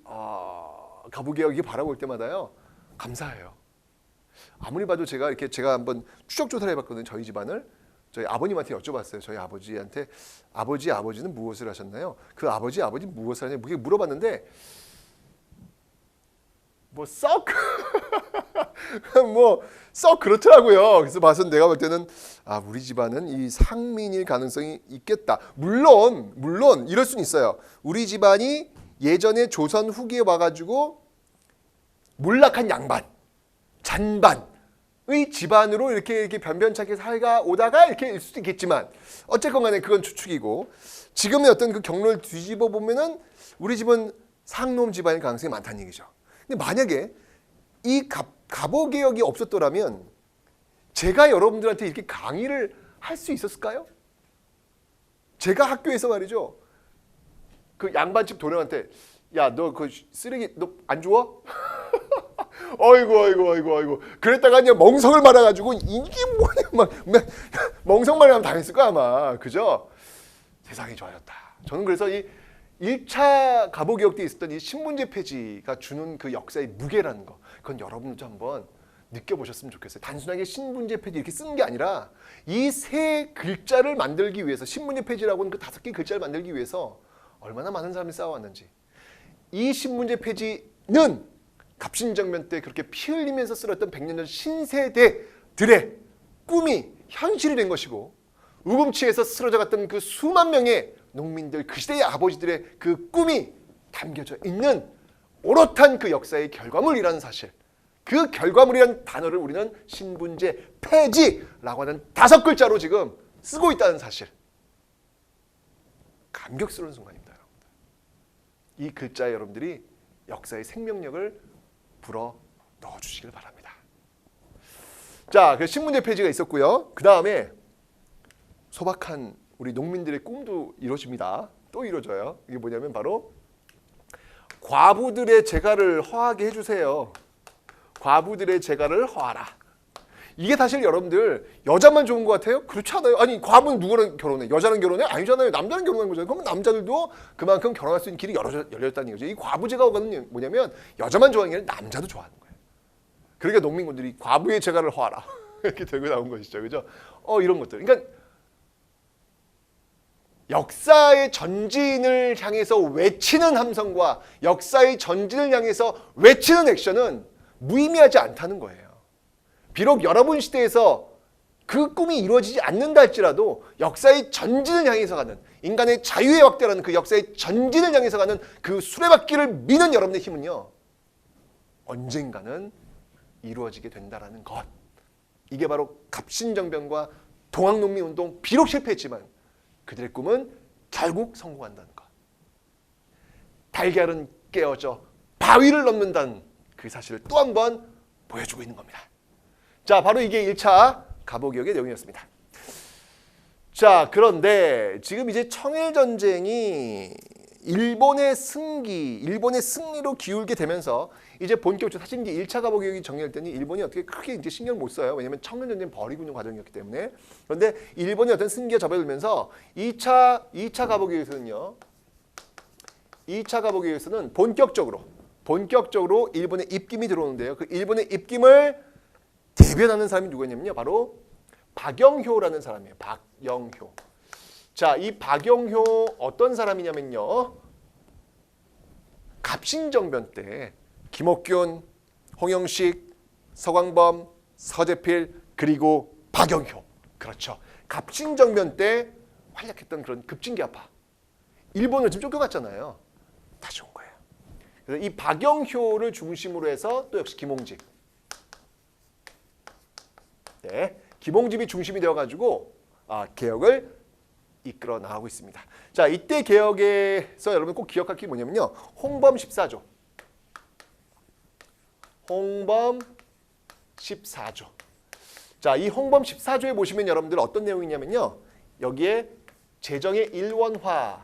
가부개혁 이게 바라볼 때마다요 감사해요. 아무리 봐도 제가 한번 추적 조사를 해봤거든요. 저희 집안을. 저희 아버님한테 여쭤봤어요. 저희 아버지한테 아버지는 무엇을 하셨나요? 그 아버지 무엇을 하냐 물어봤는데 썩 그렇더라고요. 그래서 봐서 내가 볼 때는 우리 집안은 이 상민일 가능성이 있겠다. 물론 이럴 수는 있어요. 우리 집안이 예전에 조선 후기에 와가지고 몰락한 잔반의 집안으로 이렇게 변변찮게 살아오다가 이렇게 일 수도 있겠지만 어쨌건 간에 그건 추측이고 지금의 어떤 그 경로를 뒤집어 보면은 우리 집은 상놈 집안일 가능성이 많다는 얘기죠. 근데 만약에 이 가보개혁이 없었더라면 제가 여러분들한테 이렇게 강의를 할 수 있었을까요? 제가 학교에서 말이죠. 그 양반집 도령한테 야, 너 그 쓰레기 너 안 주워? 어이구. 그랬다가 그냥 멍석을 말아가지고 이게 뭐냐 막 멍석 말하면 당했을 거야 아마. 그죠? 세상이 좋아졌다. 저는 그래서 이 1차 가보개혁 때 있었던 이 신분제 폐지가 주는 그 역사의 무게라는 거, 그건 여러분도 한번 느껴보셨으면 좋겠어요. 단순하게 신분제 폐지 이렇게 쓰는 게 아니라 이 세 글자를 만들기 위해서 신분제 폐지라고는 그 5개 글자를 만들기 위해서 얼마나 많은 사람이 싸워왔는지. 이 신분제 폐지는 갑신정변 때 그렇게 피 흘리면서 쓰러졌던 100년 전 신세대들의 꿈이 현실이 된 것이고 우금치에서 쓰러져갔던 그 수만 명의 농민들, 그 시대의 아버지들의 그 꿈이 담겨져 있는 오롯한 그 역사의 결과물이라는 사실, 그 결과물이라는 단어를 우리는 신분제 폐지라고 하는 5글자로 지금 쓰고 있다는 사실, 감격스러운 순간입니다. 여러분들. 이 글자에 여러분들이 역사의 생명력을 불어 넣어주시길 바랍니다. 자, 그 신분제 폐지가 있었고요. 그 다음에 소박한 우리 농민들의 꿈도 이루어집니다. 또 이루어져요. 이게 뭐냐면 바로 과부들의 재가를 허하게 해주세요. 과부들의 재가를 허하라. 이게 사실 여러분들 여자만 좋은 것 같아요? 그렇지 않아요. 아니 과부는 누구랑 결혼해? 여자랑 결혼해? 아니잖아요. 남자랑 결혼하는 거잖아요. 그러면 남자들도 그만큼 결혼할 수 있는 길이 열렸다는 거죠. 이 과부제가 뭐냐면 여자만 좋아하는 게 아니라 남자도 좋아하는 거예요. 그러니까 농민군들이 과부의 재가를 허하라 이렇게 들고 나온 것이죠. 그죠? 이런 것들. 그러니까 역사의 전진을 향해서 외치는 함성과 역사의 전진을 향해서 외치는 액션은 무의미하지 않다는 거예요. 비록 여러분 시대에서 그 꿈이 이루어지지 않는다 할지라도 역사의 전진을 향해서 가는, 인간의 자유의 확대라는 그 역사의 전진을 향해서 가는 그 수레바퀴를 미는 여러분의 힘은요 언젠가는 이루어지게 된다라는 것. 이게 바로 갑신정변과 동학농민운동, 비록 실패했지만 그들의 꿈은 결국 성공한다는 것. 달걀은 깨어져 바위를 넘는다는 그 사실을 또 한 번 보여주고 있는 겁니다. 자, 바로 이게 1차 가보개혁의 내용이었습니다. 자, 그런데 지금 이제 청일전쟁이 일본의 승리로 기울게 되면서 이제 본격적으로 사실 이제 1차 가보개혁이 정리할 때는 일본이 어떻게 크게 이제 신경을 못 써요. 왜냐하면 청일전쟁 벌이고 있는 과정이었기 때문에. 그런데 일본이 어떤 승기가 접어들면서 2차 가보개혁에서는요. 2차 가보개혁에서는 본격적으로 일본의 입김이 들어오는데요. 그 일본의 입김을 대변하는 사람이 누구냐면요. 바로 박영효라는 사람이에요. 박영효. 자, 이 박영효 어떤 사람이냐면요. 갑신정변 때 김옥균, 홍영식, 서광범, 서재필 그리고 박영효. 그렇죠. 갑신정변 때 활약했던 그런 급진계파. 일본을 지금 쫓겨갔잖아요. 다시 온 거예요. 그래서 이 박영효를 중심으로 해서 또 역시 김홍집. 네, 김홍집이 중심이 되어가지고 개혁을 이끌어 나가고 있습니다. 자, 이때 개혁에서 여러분 꼭 기억할 게 뭐냐면요. 홍범 14조. 홍범 14조. 자, 이 홍범 14조에 보시면 여러분들 어떤 내용이냐면요. 여기에 재정의 일원화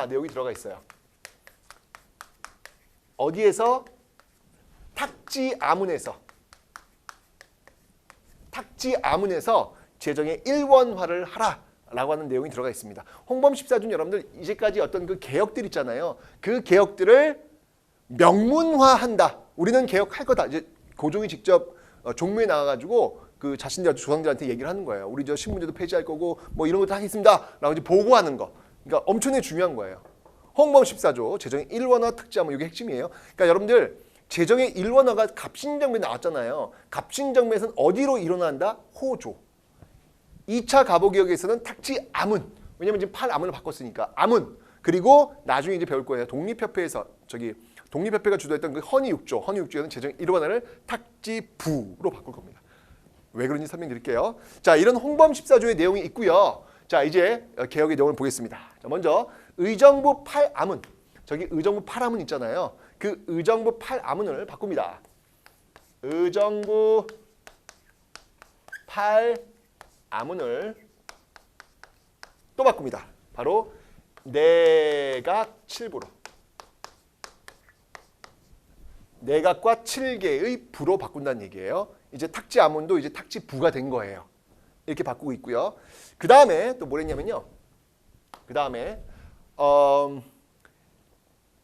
내용이 들어가 있어요. 어디에서? 탁지 아문에서 재정의 일원화를 하라라고 하는 내용이 들어가 있습니다. 홍범 14조는 여러분들 이제까지 어떤 그 개혁들 있잖아요. 그 개혁들을 명문화한다. 우리는 개혁할 거다. 이제 고종이 직접 종묘에 나와가지고 그 자신들 조상들한테 얘기를 하는 거예요. 우리 저 신문제도 폐지할 거고 뭐 이런 것도 하겠습니다라고 이제 보고하는 거. 그러니까 엄청나게 중요한 거예요. 홍범 14조 재정의 일원화 특지하면 이게 핵심이에요. 그러니까 여러분들 재정의 일원화가 갑신정변에 나왔잖아요. 갑신정변에서는 어디로 일어난다? 호조. 2차 가보개혁에서는 탁지 아문. 왜냐면 지금 팔아문을 바꿨으니까 아문. 그리고 나중에 이제 배울 거예요. 독립협회에서 독립협회가 주도했던 그 헌의육조에는 재정의 일원화를 탁지부로 바꿀 겁니다. 왜 그런지 설명드릴게요. 자, 이런 홍범 14조의 내용이 있고요. 자, 이제 개혁의 내용을 보겠습니다. 자, 먼저 의정부 8아문. 저기 의정부 8아문 있잖아요. 그 의정부 8아문을 바꿉니다. 의정부 8아문을 또 바꿉니다. 바로 내각 7부로. 내각과 7개의 부로 바꾼다는 얘기예요. 이제 탁지 아문도 이제 탁지 부가 된 거예요. 이렇게 바꾸고 있고요. 그 다음에 또 뭐랬냐면요. 그 다음에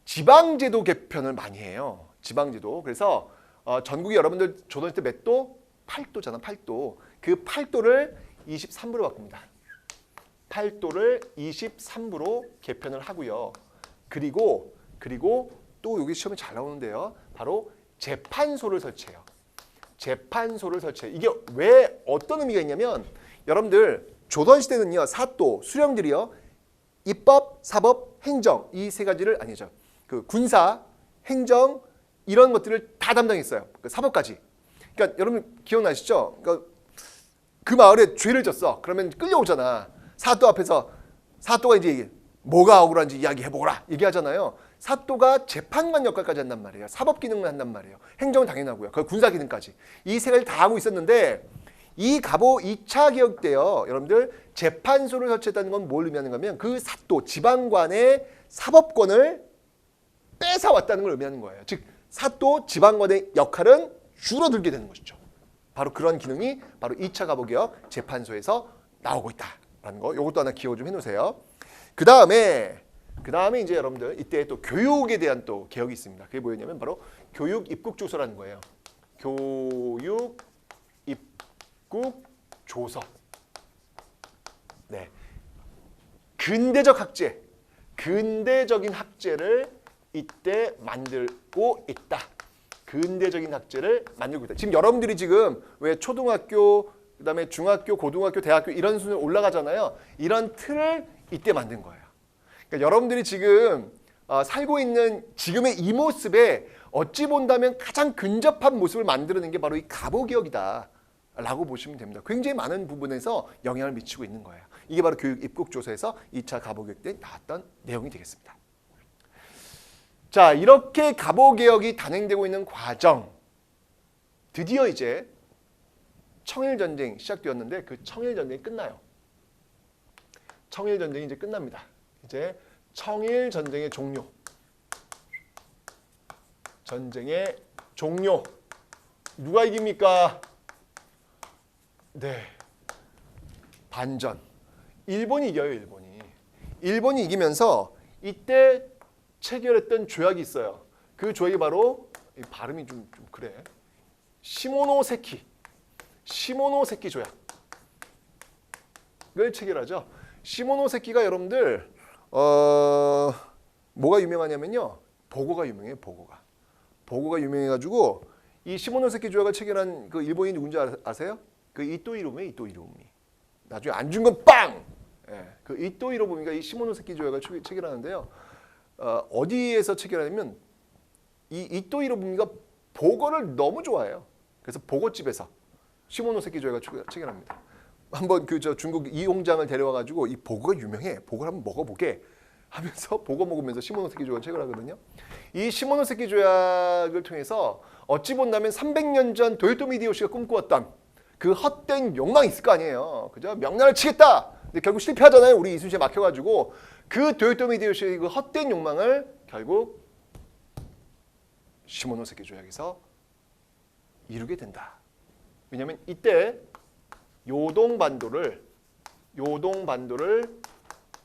지방제도 개편을 많이 해요. 지방제도. 그래서 전국에 여러분들 조선시대 몇 도? 8도잖아. 8도. 그 8도를 23부로 바꿉니다. 8도를 23부로 개편을 하고요. 그리고 또 여기 시험에 잘 나오는데요. 바로 재판소를 설치해요. 재판소를 설치해요. 이게 왜 어떤 의미가 있냐면 여러분들 조선시대는요. 사도, 수령들이요. 입법, 사법, 행정 이 세 가지를 아니죠. 그 군사, 행정 이런 것들을 다 담당했어요. 그 사법까지. 그러니까 여러분 기억나시죠? 그러니까 그 마을에 죄를 졌어. 그러면 끌려오잖아. 사도 앞에서 사도가 이제 뭐가 억울한지 이야기해보거라 얘기하잖아요. 사도가 재판관 역할까지 한단 말이에요. 사법 기능을 한단 말이에요. 행정은 당연하고요. 그 군사 기능까지. 이 세 가지를 다 하고 있었는데 이 갑오 2차 개혁 때요. 여러분들 재판소를 설치했다는 건 뭘 의미하는 거면 그 사도, 지방관의 사법권을 뺏어왔다는 걸 의미하는 거예요. 즉 사도, 지방관의 역할은 줄어들게 되는 것이죠. 바로 그런 기능이 바로 2차 갑오개혁 재판소에서 나오고 있다라는 거. 이것도 하나 기억 좀 해놓으세요. 그 다음에 이제 여러분들 이때 또 교육에 대한 또 개혁이 있습니다. 그게 뭐였냐면 바로 교육 입국 조서라는 거예요. 교육 입국 조서. 네. 근대적인 학제를 이때 만들고 있다. 근대적인 학제를 만들고 있다. 지금 여러분들이 지금 왜 초등학교, 그다음에 중학교, 고등학교, 대학교 이런 수준으로 올라가잖아요. 이런 틀을 이때 만든 거예요. 그러니까 여러분들이 지금 살고 있는 지금의 이 모습에 어찌 본다면 가장 근접한 모습을 만들어낸 게 바로 이 갑오개혁이다 라고 보시면 됩니다. 굉장히 많은 부분에서 영향을 미치고 있는 거예요. 이게 바로 교육 입국조서에서 2차 갑오개혁 때 나왔던 내용이 되겠습니다. 자, 이렇게 갑오개혁이 단행되고 있는 과정, 드디어 이제 청일전쟁이 시작되었는데 그 청일전쟁이 끝나요. 청일전쟁이 이제 끝납니다. 이제 청일전쟁의 종료. 전쟁의 종료. 누가 이깁니까? 네. 반전. 일본이 이겨요, 일본이 이기면서 이때 체결했던 조약이 있어요. 그 조약이 바로 발음이 좀 그래. 시모노세키 조약을 체결하죠. 시모노세키가 여러분들 뭐가 유명하냐면요. 보고가 유명해요. 보고가 유명해가지고 이 시모노세키 조약을 체결한 그 일본인이 누군지 아세요? 그 이토 히로부미. 나중에 안 준 건 빵! 예, 그 이토 히로부미가 이 시모노세키 조약을 체결하는데요. 어디에서 체결하냐면 이 이토 히로부미가 보거를 너무 좋아해요. 그래서 보거집에서 시모노세키 조야가 체결합니다. 한번 그 저 중국 이홍장을 데려와 가지고 이 보거가 유명해. 보거를 한번 먹어보게 하면서 보거 먹으면서 시모노세키 조야가 체결하거든요. 이 시모노세키 조약을 통해서 어찌 본다면 300년 전 도요토미 히데요시가 꿈꾸었던 그 헛된 욕망이 있을 거 아니에요. 그죠? 명나라를 치겠다. 근데 결국 실패하잖아요. 우리 이순신에 막혀가지고 그 도요토미 히데요시의 그 헛된 욕망을 결국 시모노세키 조약에서 이루게 된다. 왜냐하면 이때 요동반도를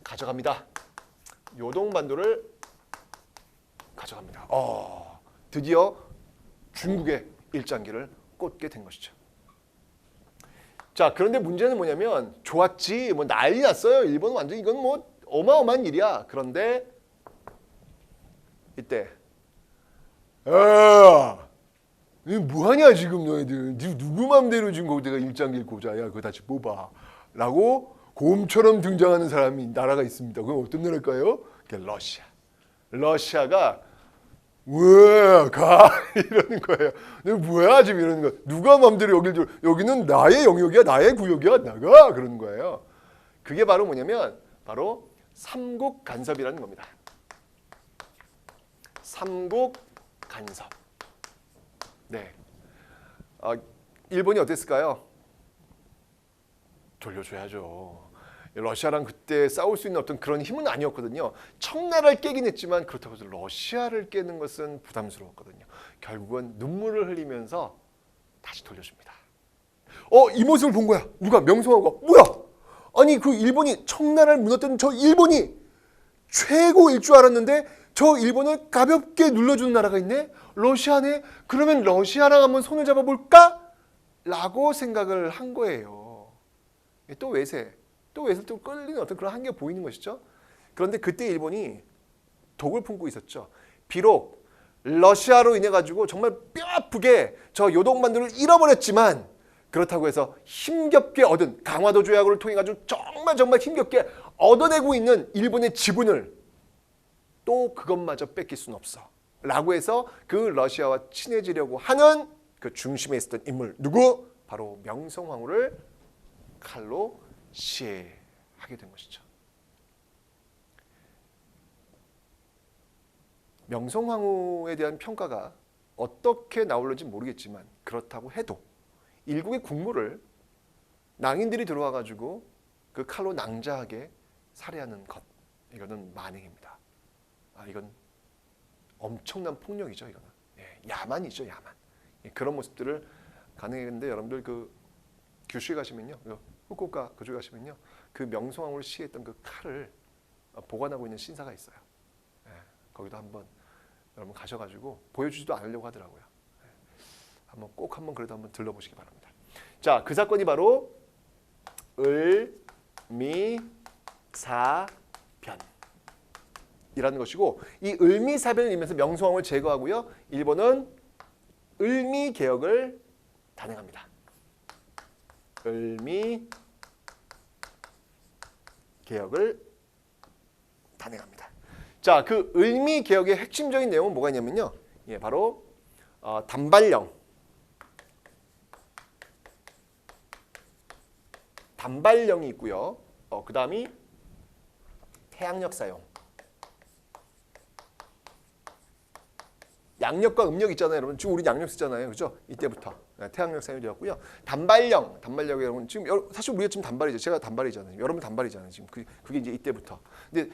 가져갑니다. 요동반도를 가져갑니다. 드디어 중국의 일장기를 꽂게 된 것이죠. 자, 그런데 문제는 뭐냐면 좋았지, 뭐 난리 났어요. 일본은 완전 이건 뭐 어마어마한 일이야. 그런데 이때 이 뭐하냐 지금 너희들 누구 맘대로 지금 거기다가 일장기를 꽂아야 그거 다시 뽑아 라고 곰처럼 등장하는 사람이 나라가 있습니다. 그건 어떤 나라일까요? 러시아. 러시아가 왜 가? 이러는 거예요. 뭐야 지금 이러는 거. 누가 맘대로 여길 줘? 여기는 나의 영역이야, 나의 구역이야, 나가 그러는 거예요. 그게 바로 뭐냐면 바로 삼국 간섭이라는 겁니다. 삼국 간섭. 네. 일본이 어땠을까요? 돌려줘야죠. 러시아랑 그때 싸울 수 있는 어떤 그런 힘은 아니었거든요. 청나라를 깨긴 했지만 그렇다고 해서 러시아를 깨는 것은 부담스러웠거든요. 결국은 눈물을 흘리면서 다시 돌려줍니다. 이 모습을 본 거야. 누가? 명성황후가. 뭐야? 아니 그 일본이 청나라를 무너뜨린 저 일본이 최고일 줄 알았는데 저 일본을 가볍게 눌러주는 나라가 있네? 러시아네? 그러면 러시아랑 한번 손을 잡아볼까? 라고 생각을 한 거예요. 또 외세. 또 끌리는 어떤 그런 한계가 보이는 것이죠. 그런데 그때 일본이 독을 품고 있었죠. 비록 러시아로 인해 가지고 정말 뼈아프게 저 요동반도를 잃어버렸지만 그렇다고 해서 힘겹게 얻은 강화도 조약을 통해 가지고 정말 힘겹게 얻어내고 있는 일본의 지분을 또 그것마저 뺏길 수는 없어. 라고 해서 그 러시아와 친해지려고 하는 그 중심에 있었던 인물 누구? 바로 명성황후를 칼로 시해하게 된 것이죠. 명성황후에 대한 평가가 어떻게 나올는지 모르겠지만 그렇다고 해도 일국의 국무를 낭인들이 들어와 가지고 그 칼로 낭자하게 살해하는 것, 이거는 만행입니다. 이건 엄청난 폭력이죠. 이거는 야만이죠, 야만. 그런 모습들을 가능했는데 여러분들 그 규슈에 가시면요, 후쿠오카 그쪽에 가시면요, 그 명성황후를 시해했던 그 칼을 보관하고 있는 신사가 있어요. 거기도 한번 여러분 가셔가지고 보여주지도 않으려고 하더라고요. 꼭 한번 그래도 한번 들러보시기 바랍니다. 자, 그 사건이 바로 을미사변이라는 것이고, 이 을미사변을 이면서 명성황후를 제거하고요, 일본은 을미개혁을 단행합니다. 을미개혁을 단행합니다. 자, 그 을미개혁의 핵심적인 내용은 뭐가 있냐면요, 바로 단발령이 있고요. 그 다음이 태양력 사용. 양력과 음력 있잖아요, 여러분. 지금 우리 양력 쓰잖아요, 그죠? 이때부터 태양력 사용이 되었고요. 단발령이 여러분 지금 사실 우리가 지금 단발이죠. 제가 단발이잖아요. 여러분 단발이잖아요. 지금 그게 이제 이때부터. 근데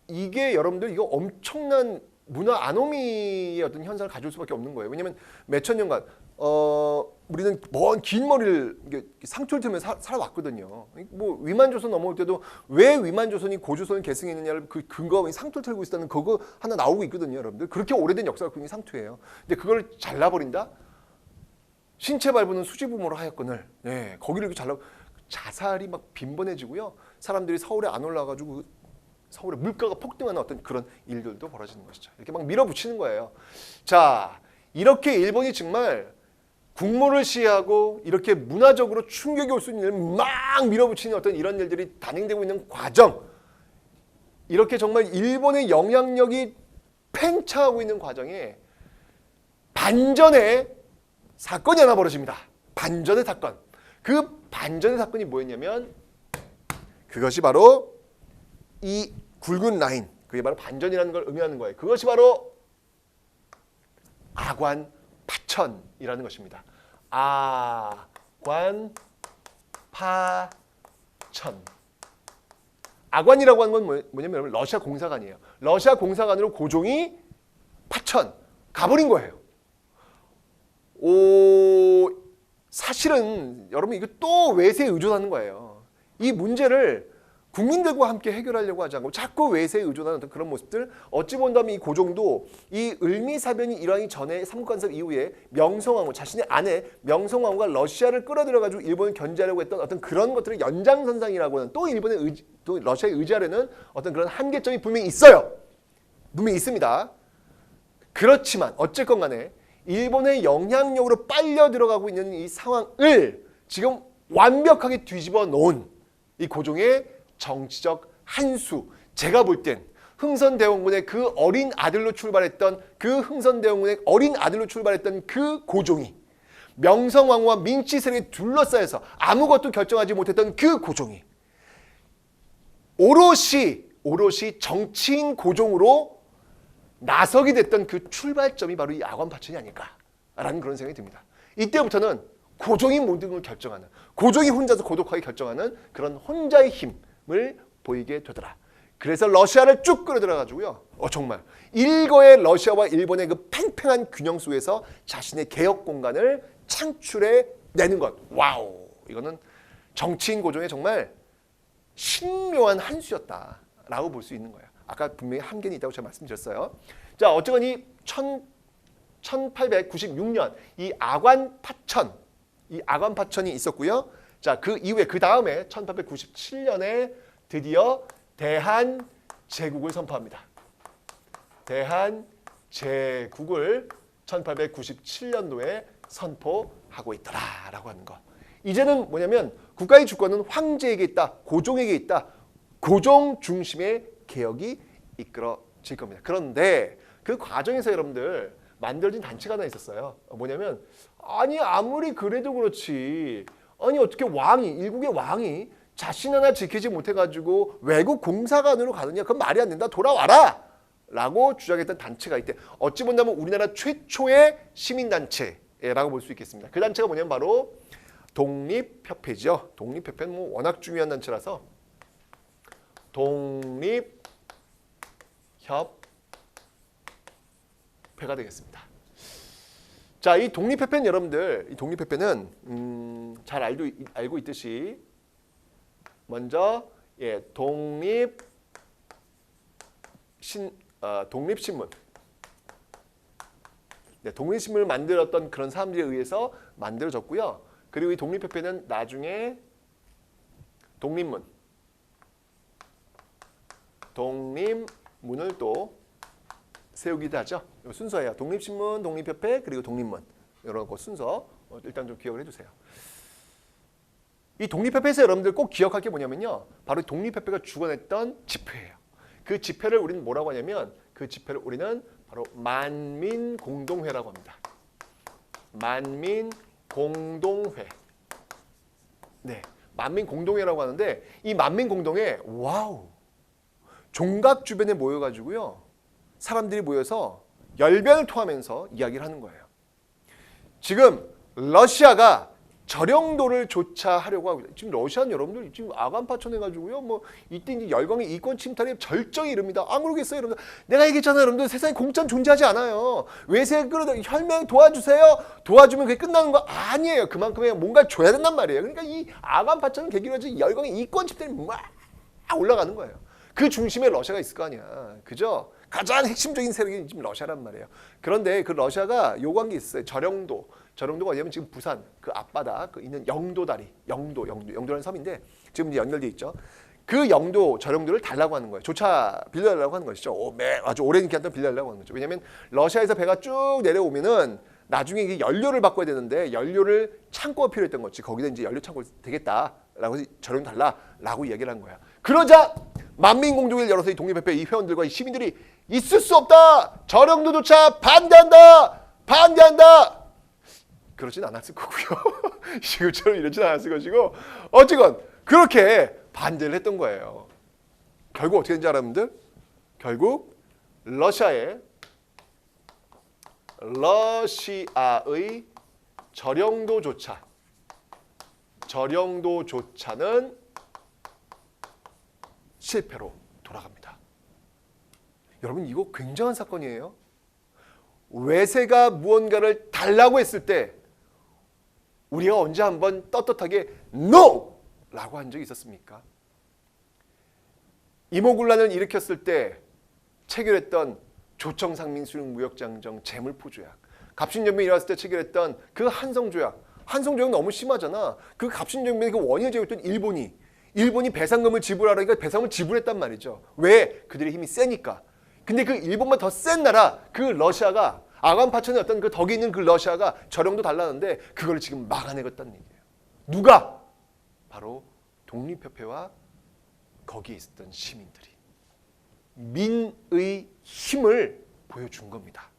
이게 여러분들 이거 엄청난 문화 아노미의 어떤 현상을 가져올 수밖에 없는 거예요. 왜냐하면 몇천 년간 우리는 먼 긴 머리를 상투를 틀면서 살아왔거든요. 뭐 위만조선 넘어올 때도 왜 위만조선이 고조선을 계승했느냐를 그 근거가 상투를 틀고 있다는 그거 하나 나오고 있거든요, 여러분들. 그렇게 오래된 역사가 그게 상투예요. 근데 그걸 잘라버린다? 신체 발부는 수지부모로 하였거늘. 거기를 이렇게 잘라 자살이 막 빈번해지고요. 사람들이 서울에 안 올라가지고 서울의 물가가 폭등하는 어떤 그런 일들도 벌어지는 것이죠. 이렇게 막 밀어붙이는 거예요. 자, 이렇게 일본이 정말 국모를 시해하고 이렇게 문화적으로 충격이 올 수 있는 일을 막 밀어붙이는 어떤 이런 일들이 단행되고 있는 과정, 이렇게 정말 일본의 영향력이 팽창하고 있는 과정에 반전의 사건이 하나 벌어집니다. 반전의 사건. 그 반전의 사건이 뭐였냐면 그것이 바로 이 굵은 라인, 그게 바로 반전이라는 걸 의미하는 거예요. 그것이 바로 아관 파천이라는 것입니다. 아관 파천. 아관이라고 하는 건 뭐냐면 여러분 러시아 공사관이에요. 러시아 공사관으로 고종이 파천 가버린 거예요. 사실은 여러분 이거 또 외세에 의존하는 거예요. 이 문제를 국민들과 함께 해결하려고 하지 않고 자꾸 외세에 의존하는 어떤 그런 모습들. 어찌 본다면 이 고종도 이 을미사변이 일어나기 전에 삼국간섭 이후에 명성황후, 자신의 아내 명성황후가 러시아를 끌어들여가지고 일본을 견제하려고 했던 어떤 그런 것들의 연장선상이라고 하는 또 러시아에 의지하려는 어떤 그런 한계점이 분명히 있어요. 분명히 있습니다. 그렇지만 어쨌건 간에 일본의 영향력으로 빨려 들어가고 있는 이 상황을 지금 완벽하게 뒤집어 놓은 이 고종의 정치적 한수. 제가 볼 땐 흥선대원군의 그 어린 아들로 출발했던 그 고종이 명성황후와 민치 세력에 둘러싸여서 아무것도 결정하지 못했던 그 고종이 오롯이 정치인 고종으로 나서게 됐던 그 출발점이 바로 이 아관파천이 아닐까라는 그런 생각이 듭니다. 이때부터는 고종이 모든 걸 결정하는, 고종이 혼자서 고독하게 결정하는 그런 혼자의 힘을 보이게 되더라. 그래서 러시아를 쭉 끌어들여가지고요. 정말 일거의 러시아와 일본의 그 팽팽한 균형 속에서 자신의 개혁 공간을 창출해내는 것. 와우! 이거는 정치인 고종의 정말 신묘한 한 수였다라고 볼 수 있는 거예요. 아까 분명히 한계는 있다고 제가 말씀드렸어요. 자, 어쨌거니 1896년 이 아관파천이 있었고요. 자, 그 이후에 그 다음에 1897년에 드디어 대한제국을 선포합니다. 대한제국을 1897년도에 선포하고 있더라라고 하는 거. 이제는 뭐냐면 국가의 주권은 황제에게 있다, 고종에게 있다. 고종 중심의 개혁이 이끌어질 겁니다. 그런데 그 과정에서 여러분들 만들어진 단체가 하나 있었어요. 뭐냐면 아니 아무리 그래도 그렇지, 아니 어떻게 일국의 왕이 자신 하나 지키지 못해가지고 외국 공사관으로 가느냐, 그건 말이 안 된다, 돌아와라 라고 주장했던 단체가 있대. 어찌 본다면 우리나라 최초의 시민단체라고 볼 수 있겠습니다. 그 단체가 뭐냐면 바로 독립협회죠. 독립협회는 뭐 워낙 중요한 단체라서 독립협회가 되겠습니다. 자, 이 독립협회는 여러분들, 이 독립협회는 잘 알고 있듯이 먼저 독립신문, 독립신문을 만들었던 그런 사람들에 의해서 만들어졌고요. 그리고 이 독립협회는 나중에 독립문을 또 세우기도 하죠. 순서예요. 독립신문, 독립협회, 그리고 독립문. 이런 거 순서 일단 좀 기억을 해주세요. 이 독립협회에서 여러분들 꼭 기억할 게 뭐냐면요. 바로 독립협회가 주관했던 집회예요. 그 집회를 우리는 뭐라고 하냐면 그 집회를 우리는 바로 만민공동회라고 합니다. 만민공동회. 네, 만민공동회라고 하는데 이 만민공동회, 와우, 종각 주변에 모여가지고요. 사람들이 모여서 열변을 토하면서 이야기를 하는 거예요. 지금 러시아가 저령도를 조차하려고 하고, 지금 러시아는 여러분들 지금 아관파천 해가지고요, 뭐 이때 이제 열강의 이권 침탈의 절정에 이릅니다. 안 그러겠어요, 여러분들? 내가 얘기했잖아요, 여러분들. 세상에 공짜는 존재하지 않아요. 외세 끌어다 혈맹 도와주세요. 도와주면 그게 끝나는 거 아니에요. 그만큼의 뭔가 줘야 된단 말이에요. 그러니까 이 아관파천을 계기로 해서 열강의 이권 침탈이 막 올라가는 거예요. 그 중심에 러시아가 있을 거 아니야, 그죠? 가장 핵심적인 세력이 지금 러시아란 말이에요. 그런데 그 러시아가 요구한 게 있어요. 저령도가 어디냐면 지금 부산 그 앞바다 그 있는 영도다리, 영도라는 섬인데 지금 이제 연결돼 있죠. 그 저령도를 달라고 하는 거예요. 조차 빌려달라고 하는 것이죠. 아주 오랜 기간 동안 빌려달라고 하는 거죠. 왜냐하면 러시아에서 배가 쭉 내려오면은 나중에 이게 연료를 바꿔야 되는데 연료를 창고가 필요했던 거지. 거기다 이제 연료 창고 되겠다라고 저령 달라라고 얘기를 한 거야. 그러자 만민공동회를 열어서 이 독립협회 이 회원들과 이 시민들이 있을 수 없다. 저령도조차 반대한다. 반대한다. 그러진 않았을 거고요. 지금처럼 이러진 않았을 것이고 어쨌건 그렇게 반대를 했던 거예요. 결국 어떻게 된지 여러분들? 결국 러시아의 저령도조차는 실패로 돌아갑니다. 여러분 이거 굉장한 사건이에요. 외세가 무언가를 달라고 했을 때 우리가 언제 한번 떳떳하게 NO! 라고 한 적이 있었습니까? 임오군란을 일으켰을 때 체결했던 조청상민수령 무역장정 재물포조약, 갑신정변이 일어났을 때 체결했던 그 한성조약, 한성조약 너무 심하잖아. 그 갑신정변의 그 원인을 제공했던 일본이 배상금을 지불하라니까 배상금을 지불했단 말이죠. 왜? 그들의 힘이 세니까. 근데 그 일본만 더 센 나라, 그 러시아가 아간파천의 어떤 그 덕이 있는 그 러시아가 저령도 달라는데 그걸 지금 막아내겠다는 얘기예요. 누가? 바로 독립협회와 거기에 있었던 시민들이 민의 힘을 보여준 겁니다.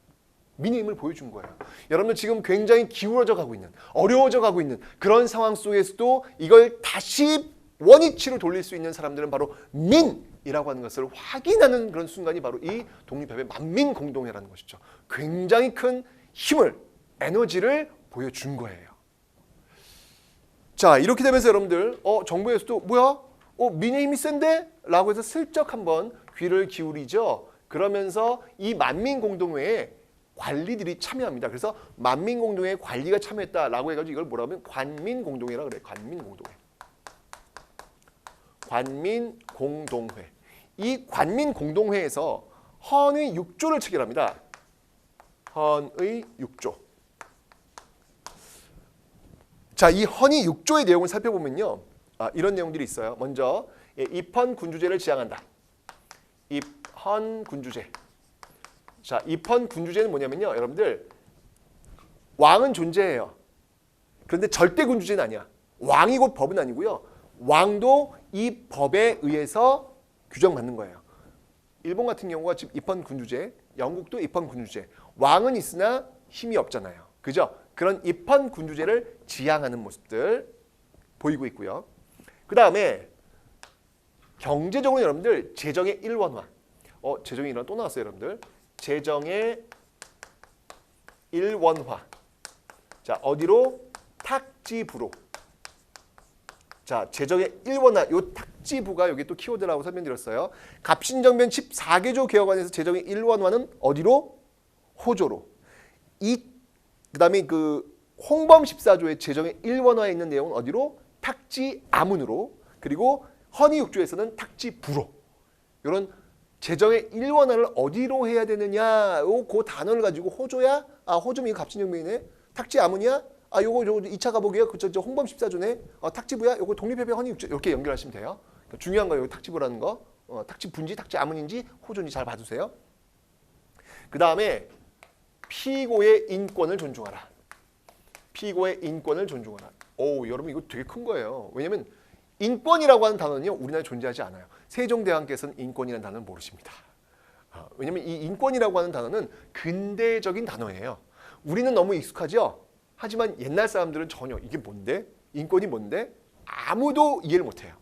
민의 힘을 보여준 거예요. 여러분들 지금 굉장히 기울어져 가고 있는, 어려워져 가고 있는 그런 상황 속에서도 이걸 다시 원위치로 돌릴 수 있는 사람들은 바로 민이라고 하는 것을 확인하는 그런 순간이 바로 이 독립협회 만민공동회라는 것이죠. 굉장히 큰 힘을, 에너지를 보여준 거예요. 자, 이렇게 되면서 여러분들 정부에서도 뭐야? 민의 힘이 센데? 라고 해서 슬쩍 한번 귀를 기울이죠. 그러면서 이 만민공동회에 관리들이 참여합니다. 그래서 만민공동회 관리가 참여했다라고 해가지고 이걸 뭐라고 하면 관민공동회라고 그래요. 관민공동회. 관민공동회. 이 관민공동회에서 헌의 6조를 체결합니다. 헌의 6조. 자, 이 헌의 6조의 내용을 살펴보면요. 이런 내용들이 있어요. 먼저 입헌군주제를 지향한다. 입헌군주제. 자, 입헌군주제는 뭐냐면요. 여러분들 왕은 존재해요. 그런데 절대군주제는 아니야. 왕이 곧 법은 아니고요. 왕도 이 법에 의해서 규정받는 거예요. 일본 같은 경우가 지금 입헌군주제, 영국도 입헌군주제. 왕은 있으나 힘이 없잖아요. 그죠? 그런 입헌군주제를 지향하는 모습들 보이고 있고요. 그 다음에 경제적으로 여러분들 재정의 일원화. 재정의 일원화 또 나왔어요, 여러분들. 재정의 일원화. 자, 어디로? 탁지부로. 자, 재정의 일원화. 요 탁지부가 여기 또 키워드라고 설명드렸어요. 갑신정변 14개조 개혁안에서 재정의 일원화는 어디로? 호조로. 그다음에 그 홍범 14조의 재정의 일원화에 있는 내용은 어디로? 탁지아문으로. 그리고 헌의 6조에서는 탁지부로. 이런 재정의 일원화를 어디로 해야 되느냐? 그 단어를 가지고 호조야? 호조면 이거 갑신정변이네. 탁지아문이야? 요거 2차 가보기야. 저 홍범 14조네. 탁지부야? 요거 독립협회 헌의 6조. 이렇게 연결하시면 돼요. 그러니까 중요한 거예요. 탁지부라는 거. 탁지부인지 탁지아문인지 호조인지 잘 봐주세요. 그 다음에 피고의 인권을 존중하라. 피고의 인권을 존중하라. 여러분 이거 되게 큰 거예요. 왜냐면 인권이라고 하는 단어는요. 우리나라에 존재하지 않아요. 세종대왕께서는 인권이라는 단어는 모르십니다. 왜냐면 이 인권이라고 하는 단어는 근대적인 단어예요. 우리는 너무 익숙하죠. 하지만 옛날 사람들은 전혀 이게 뭔데? 인권이 뭔데? 아무도 이해를 못해요.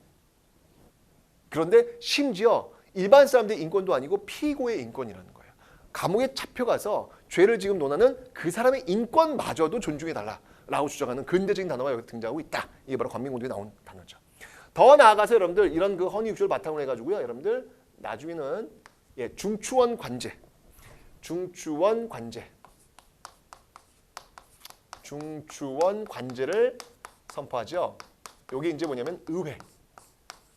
그런데 심지어 일반 사람들의 인권도 아니고 피고의 인권이라는 거예요. 감옥에 잡혀가서 죄를 지금 논하는 그 사람의 인권마저도 존중해달라라고 주장하는 근대적인 단어가 여기 등장하고 있다. 이게 바로 관민공동에 나온 단어죠. 더 나아가서 여러분들 이런 그 헌의 6조를 바탕으로 해가지고요. 여러분들 나중에는 중추원 관제. 중추원 관제를 선포하죠. 이게 이제 뭐냐면 의회.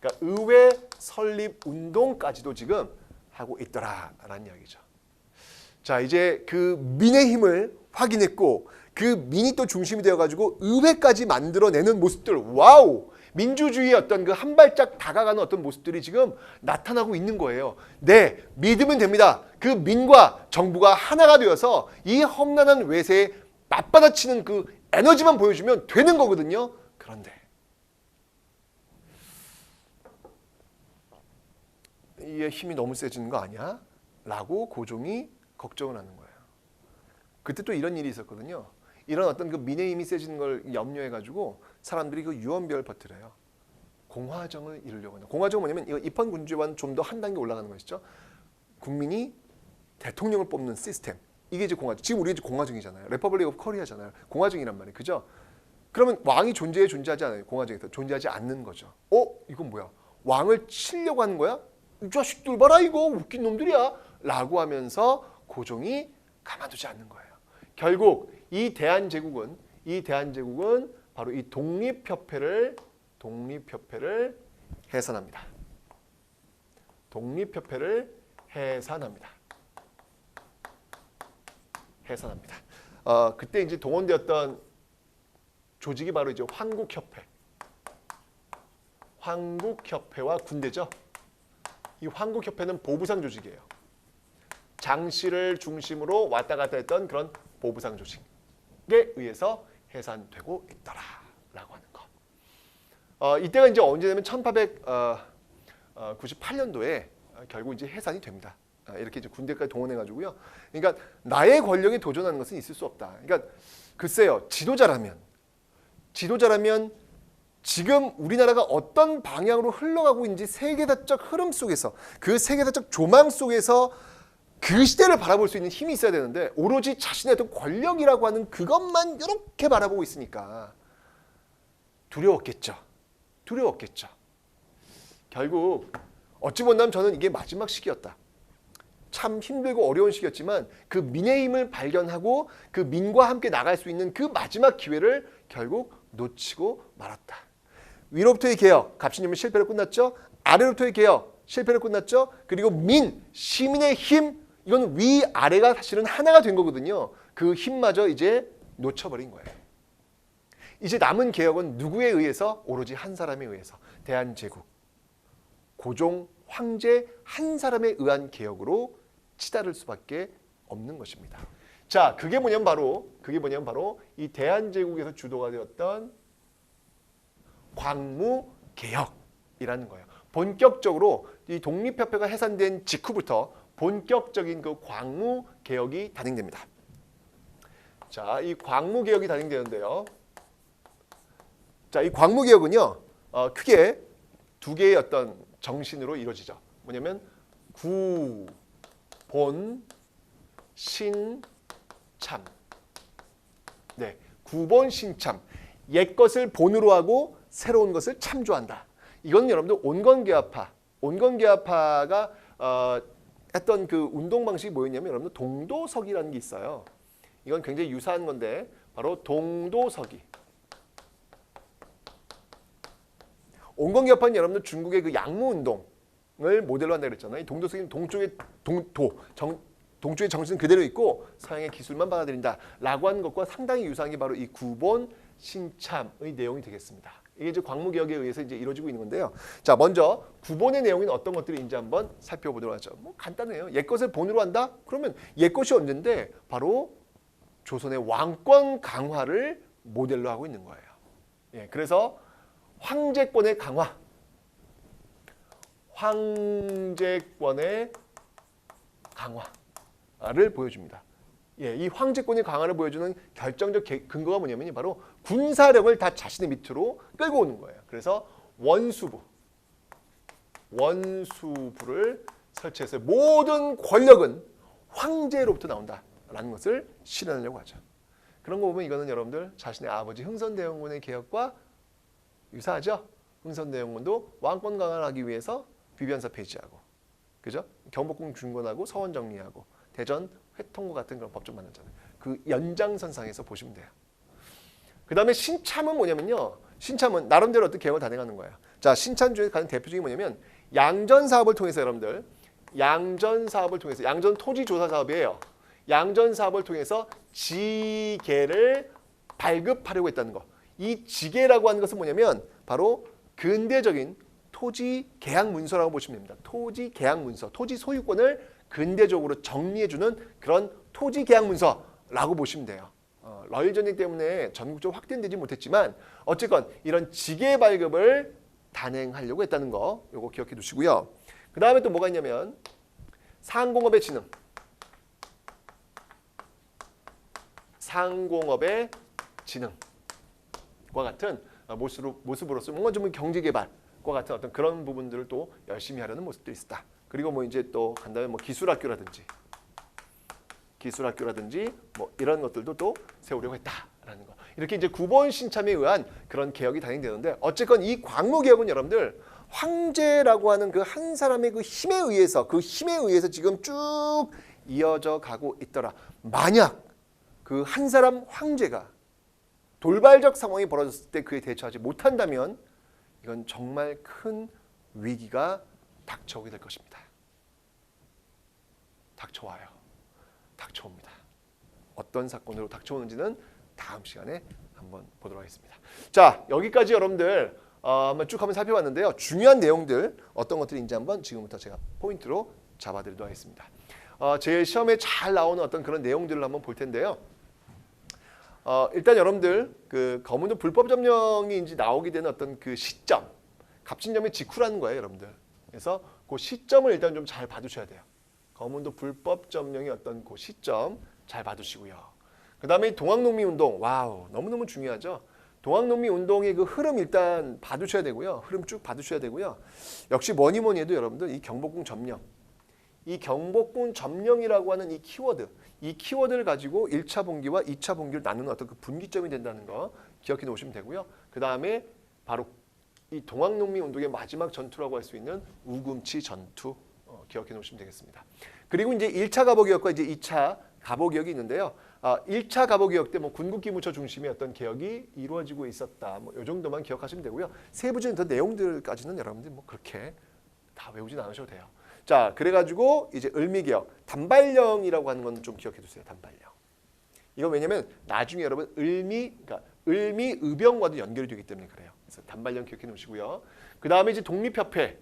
그러니까 의회 설립 운동까지도 지금 하고 있더라라는 이야기죠. 자, 이제 그 민의 힘을 확인했고 그 민이 또 중심이 되어가지고 의회까지 만들어내는 모습들. 와우! 민주주의의 어떤 그 한 발짝 다가가는 어떤 모습들이 지금 나타나고 있는 거예요. 네, 믿으면 됩니다. 그 민과 정부가 하나가 되어서 이 험난한 외세에 맞받아치는 그 에너지만 보여주면 되는 거거든요. 그런데 이의 힘이 너무 세지는 거 아니야? 라고 고종이 걱정을 하는 거예요. 그때 또 이런 일이 있었거든요. 이런 어떤 그 민의 힘이 세지는 걸 염려해 가지고 사람들이 그 유언비어를 퍼뜨려요. 공화정을 이루려고 한다. 공화정은 뭐냐면 이거 입헌군주제와는 좀 더 한 단계 올라가는 것이죠. 국민이 대통령을 뽑는 시스템. 이게 이제 공화정. 지금 우리가 이제 공화정이잖아요. 레퍼블릭 오브 코리아잖아요. 공화정이란 말이에요. 그죠? 그러면 왕이 존재하지 않아요. 공화정에서 존재하지 않는 거죠. 이건 뭐야? 왕을 치려고 하는 거야? 이 자식들 봐라 이거 웃긴 놈들이야. 라고 하면서 고종이 가만두지 않는 거예요. 결국 이 대한제국은 바로 이 독립협회를 해산합니다. 독립협회를 해산합니다. 그때 이제 동원되었던 조직이 바로 이제 황국협회와 군대죠. 이 황국협회는 보부상 조직이에요. 장씨를 중심으로 왔다 갔다 했던 그런 보부상 조직에 의해서 해산되고 있더라라고 하는 거. 이때가 이제 언제냐면 1898년도에 결국 이제 해산이 됩니다. 이렇게 이제 군대까지 동원해가지고요. 그러니까 나의 권력에 도전하는 것은 있을 수 없다. 그러니까 글쎄요, 지도자라면 지금 우리나라가 어떤 방향으로 흘러가고 있는지 세계사적 흐름 속에서 그 세계사적 조망 속에서 그 시대를 바라볼 수 있는 힘이 있어야 되는데 오로지 자신의 어떤 권력이라고 하는 그것만 이렇게 바라보고 있으니까 두려웠겠죠. 결국 어찌 본다면 저는 이게 마지막 시기였다. 참 힘들고 어려운 시기였지만 그 민의 힘을 발견하고 그 민과 함께 나갈 수 있는 그 마지막 기회를 결국 놓치고 말았다. 위로부터의 개혁, 갑신유물 실패로 끝났죠. 아래로부터의 개혁, 실패로 끝났죠. 그리고 시민의 힘, 이건 위아래가 사실은 하나가 된 거거든요. 그 힘마저 이제 놓쳐버린 거예요. 이제 남은 개혁은 누구에 의해서? 오로지 한 사람에 의해서. 대한제국, 고종, 황제 한 사람에 의한 개혁으로 치달을 수밖에 없는 것입니다. 자, 그게 뭐냐면 바로 이 대한제국에서 주도가 되었던 광무개혁이라는 거예요. 본격적으로 이 독립협회가 해산된 직후부터 본격적인 그 광무개혁이 단행됩니다. 자, 이 광무개혁이 단행되는데요. 자, 이 광무개혁은요, 크게 두 개의 어떤 정신으로 이루어지죠. 뭐냐면 구, 본, 신, 참. 네, 구본, 신참. 옛 것을 본으로 하고 새로운 것을 참조한다. 이건 여러분들 온건개화파가 했던 그 운동 방식이 뭐였냐면 여러분들 동도서기라는 게 있어요. 이건 굉장히 유사한 건데 바로 동도서기. 온건개화파는 여러분들 중국의 그 양무운동을 모델로 한다 그랬잖아요. 동도서기는 동쪽의 동쪽의 정신은 그대로 있고 서양의 기술만 받아들인다라고 하는 것과 상당히 유사한 게 바로 이 구본 신참의 내용이 되겠습니다. 이게 이제 광무개혁에 의해서 이제 이루어지고 있는 건데요. 자, 먼저 구본의 내용인 어떤 것들인지 한번 살펴보도록 하죠. 뭐 간단해요. 옛 것을 본으로 한다? 그러면 옛 것이 언젠데 바로 조선의 왕권 강화를 모델로 하고 있는 거예요. 예, 그래서 황제권의 강화를 보여줍니다. 예, 이 황제권의 강화를 보여주는 결정적 근거가 뭐냐면 바로 군사력을 다 자신의 밑으로 끌고 오는 거예요. 그래서 원수부를 설치해서 모든 권력은 황제로부터 나온다라는 것을 실현하려고 하죠. 그런 거 보면 이거는 여러분들 자신의 아버지 흥선대원군의 개혁과 유사하죠. 흥선대원군도 왕권 강화를 하기 위해서 비변사 폐지하고, 그죠? 경복궁 중건하고 서원 정리하고 대전 회통과 같은 그런 법좀 만들잖아요. 그 연장선상에서 보시면 돼요. 그 다음에 신참은 뭐냐면요. 신참은 나름대로 어떤 개혁을 단행하는 거예요. 자, 신참 중에 가장 대표적인 뭐냐면 양전 사업을 통해서 여러분들 양전 토지 조사 사업이에요. 양전 사업을 통해서 지계를 발급하려고 했다는 거. 이 지계라고 하는 것은 뭐냐면 바로 근대적인 토지 계약 문서라고 보시면 됩니다. 토지 계약 문서, 토지 소유권을 근대적으로 정리해주는 그런 토지 계약 문서라고 보시면 돼요. 러일 전쟁 때문에 전국적으로 확대되지 못했지만 어쨌건 이런 지계 발급을 단행하려고 했다는 거, 요거 기억해 두시고요. 그 다음에 또 뭐가 있냐면 상공업의 진흥. 상공업의 진흥과 같은 모습으로서 뭔가 좀 경제개발과 같은 어떤 그런 부분들을 또 열심히 하려는 모습도 있었다. 그리고 뭐 이제 또 간다음에 뭐 기술학교라든지 뭐 이런 것들도 또 세우려고 했다라는 거. 이렇게 이제 9번 신참에 의한 그런 개혁이 단행되는데 어쨌건 이 광무개혁은 여러분들 황제라고 하는 그 한 사람의 그 힘에 의해서 지금 쭉 이어져 가고 있더라. 만약 그 한 사람 황제가 돌발적 상황이 벌어졌을 때 그에 대처하지 못한다면 이건 정말 큰 위기가 닥쳐오게 될 것입니다. 닥쳐와요. 닥쳐옵니다. 어떤 사건으로 닥쳐오는지는 다음 시간에 한번 보도록 하겠습니다. 자, 여기까지 여러분들 한번 쭉 한번 살펴봤는데요. 중요한 내용들 어떤 것들이 있는지 한번 지금부터 제가 포인트로 잡아드리도록 하겠습니다. 제 시험에 잘 나오는 어떤 그런 내용들을 한번 볼 텐데요. 일단 여러분들 그 거문도 불법 점령이 이제 나오게 되는 어떤 그 시점, 갑신점의 직후라는 거예요, 여러분들. 그래서 그 시점을 일단 좀 잘 봐두셔야 돼요. 거문도 불법 점령의 어떤 그 시점 잘 봐두시고요. 그 다음에 동학농민운동, 와우, 너무너무 중요하죠. 동학농민운동의 그 흐름 일단 봐두셔야 되고요. 흐름 쭉 봐두셔야 되고요. 역시 뭐니 해도 여러분들 이 경복궁 점령, 이 경복궁 점령이라고 하는 이 키워드를 가지고 1차 분기와 2차 분기를 나누는 어떤 그 분기점이 된다는 거 기억해 놓으시면 되고요. 그 다음에 바로 이 동학농민운동의 마지막 전투라고 할 수 있는 우금치 전투 기억해 놓으시면 되겠습니다. 그리고 이제 1차 갑오개혁과 이제 2차 갑오개혁이 있는데요. 1차 갑오개혁 때 뭐 군국기무처 중심의 어떤 개혁이 이루어지고 있었다. 뭐 이 정도만 기억하시면 되고요. 세부적인 더 내용들까지는 여러분들 뭐 그렇게 다 외우진 않으셔도 돼요. 자, 그래가지고 이제 을미개혁, 단발령이라고 하는 건 좀 기억해 두세요. 단발령. 이건 왜냐면 나중에 여러분 그러니까 을미의병과도 연결이 되기 때문에 그래요. 그래서 단발령 기억해 놓으시고요. 그 다음에 이제 독립협회.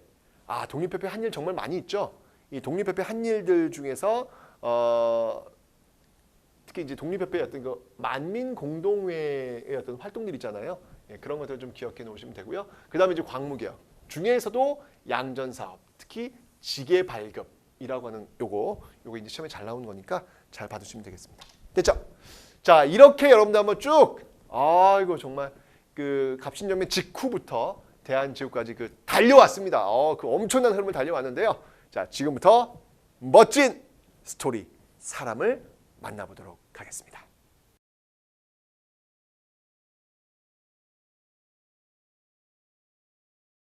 독립협회 한 일 정말 많이 있죠. 이 독립협회 한 일들 중에서 특히 이제 독립협회의 어떤 그 만민공동회의 어떤 활동들 있잖아요. 예, 그런 것들 좀 기억해 놓으시면 되고요. 그 다음에 이제 광무개혁 중에서도 양전사업, 특히 지계 발급이라고 하는 요거 이제 시험에 잘 나오는 거니까 잘 봐두시면 되겠습니다. 됐죠? 자, 이렇게 여러분들 한번 쭉 이거 정말 그 갑신정변 직후부터 대한제국까지 그 달려왔습니다. 그 엄청난 흐름을 달려왔는데요. 자, 지금부터 멋진 스토리 사람을 만나보도록 하겠습니다.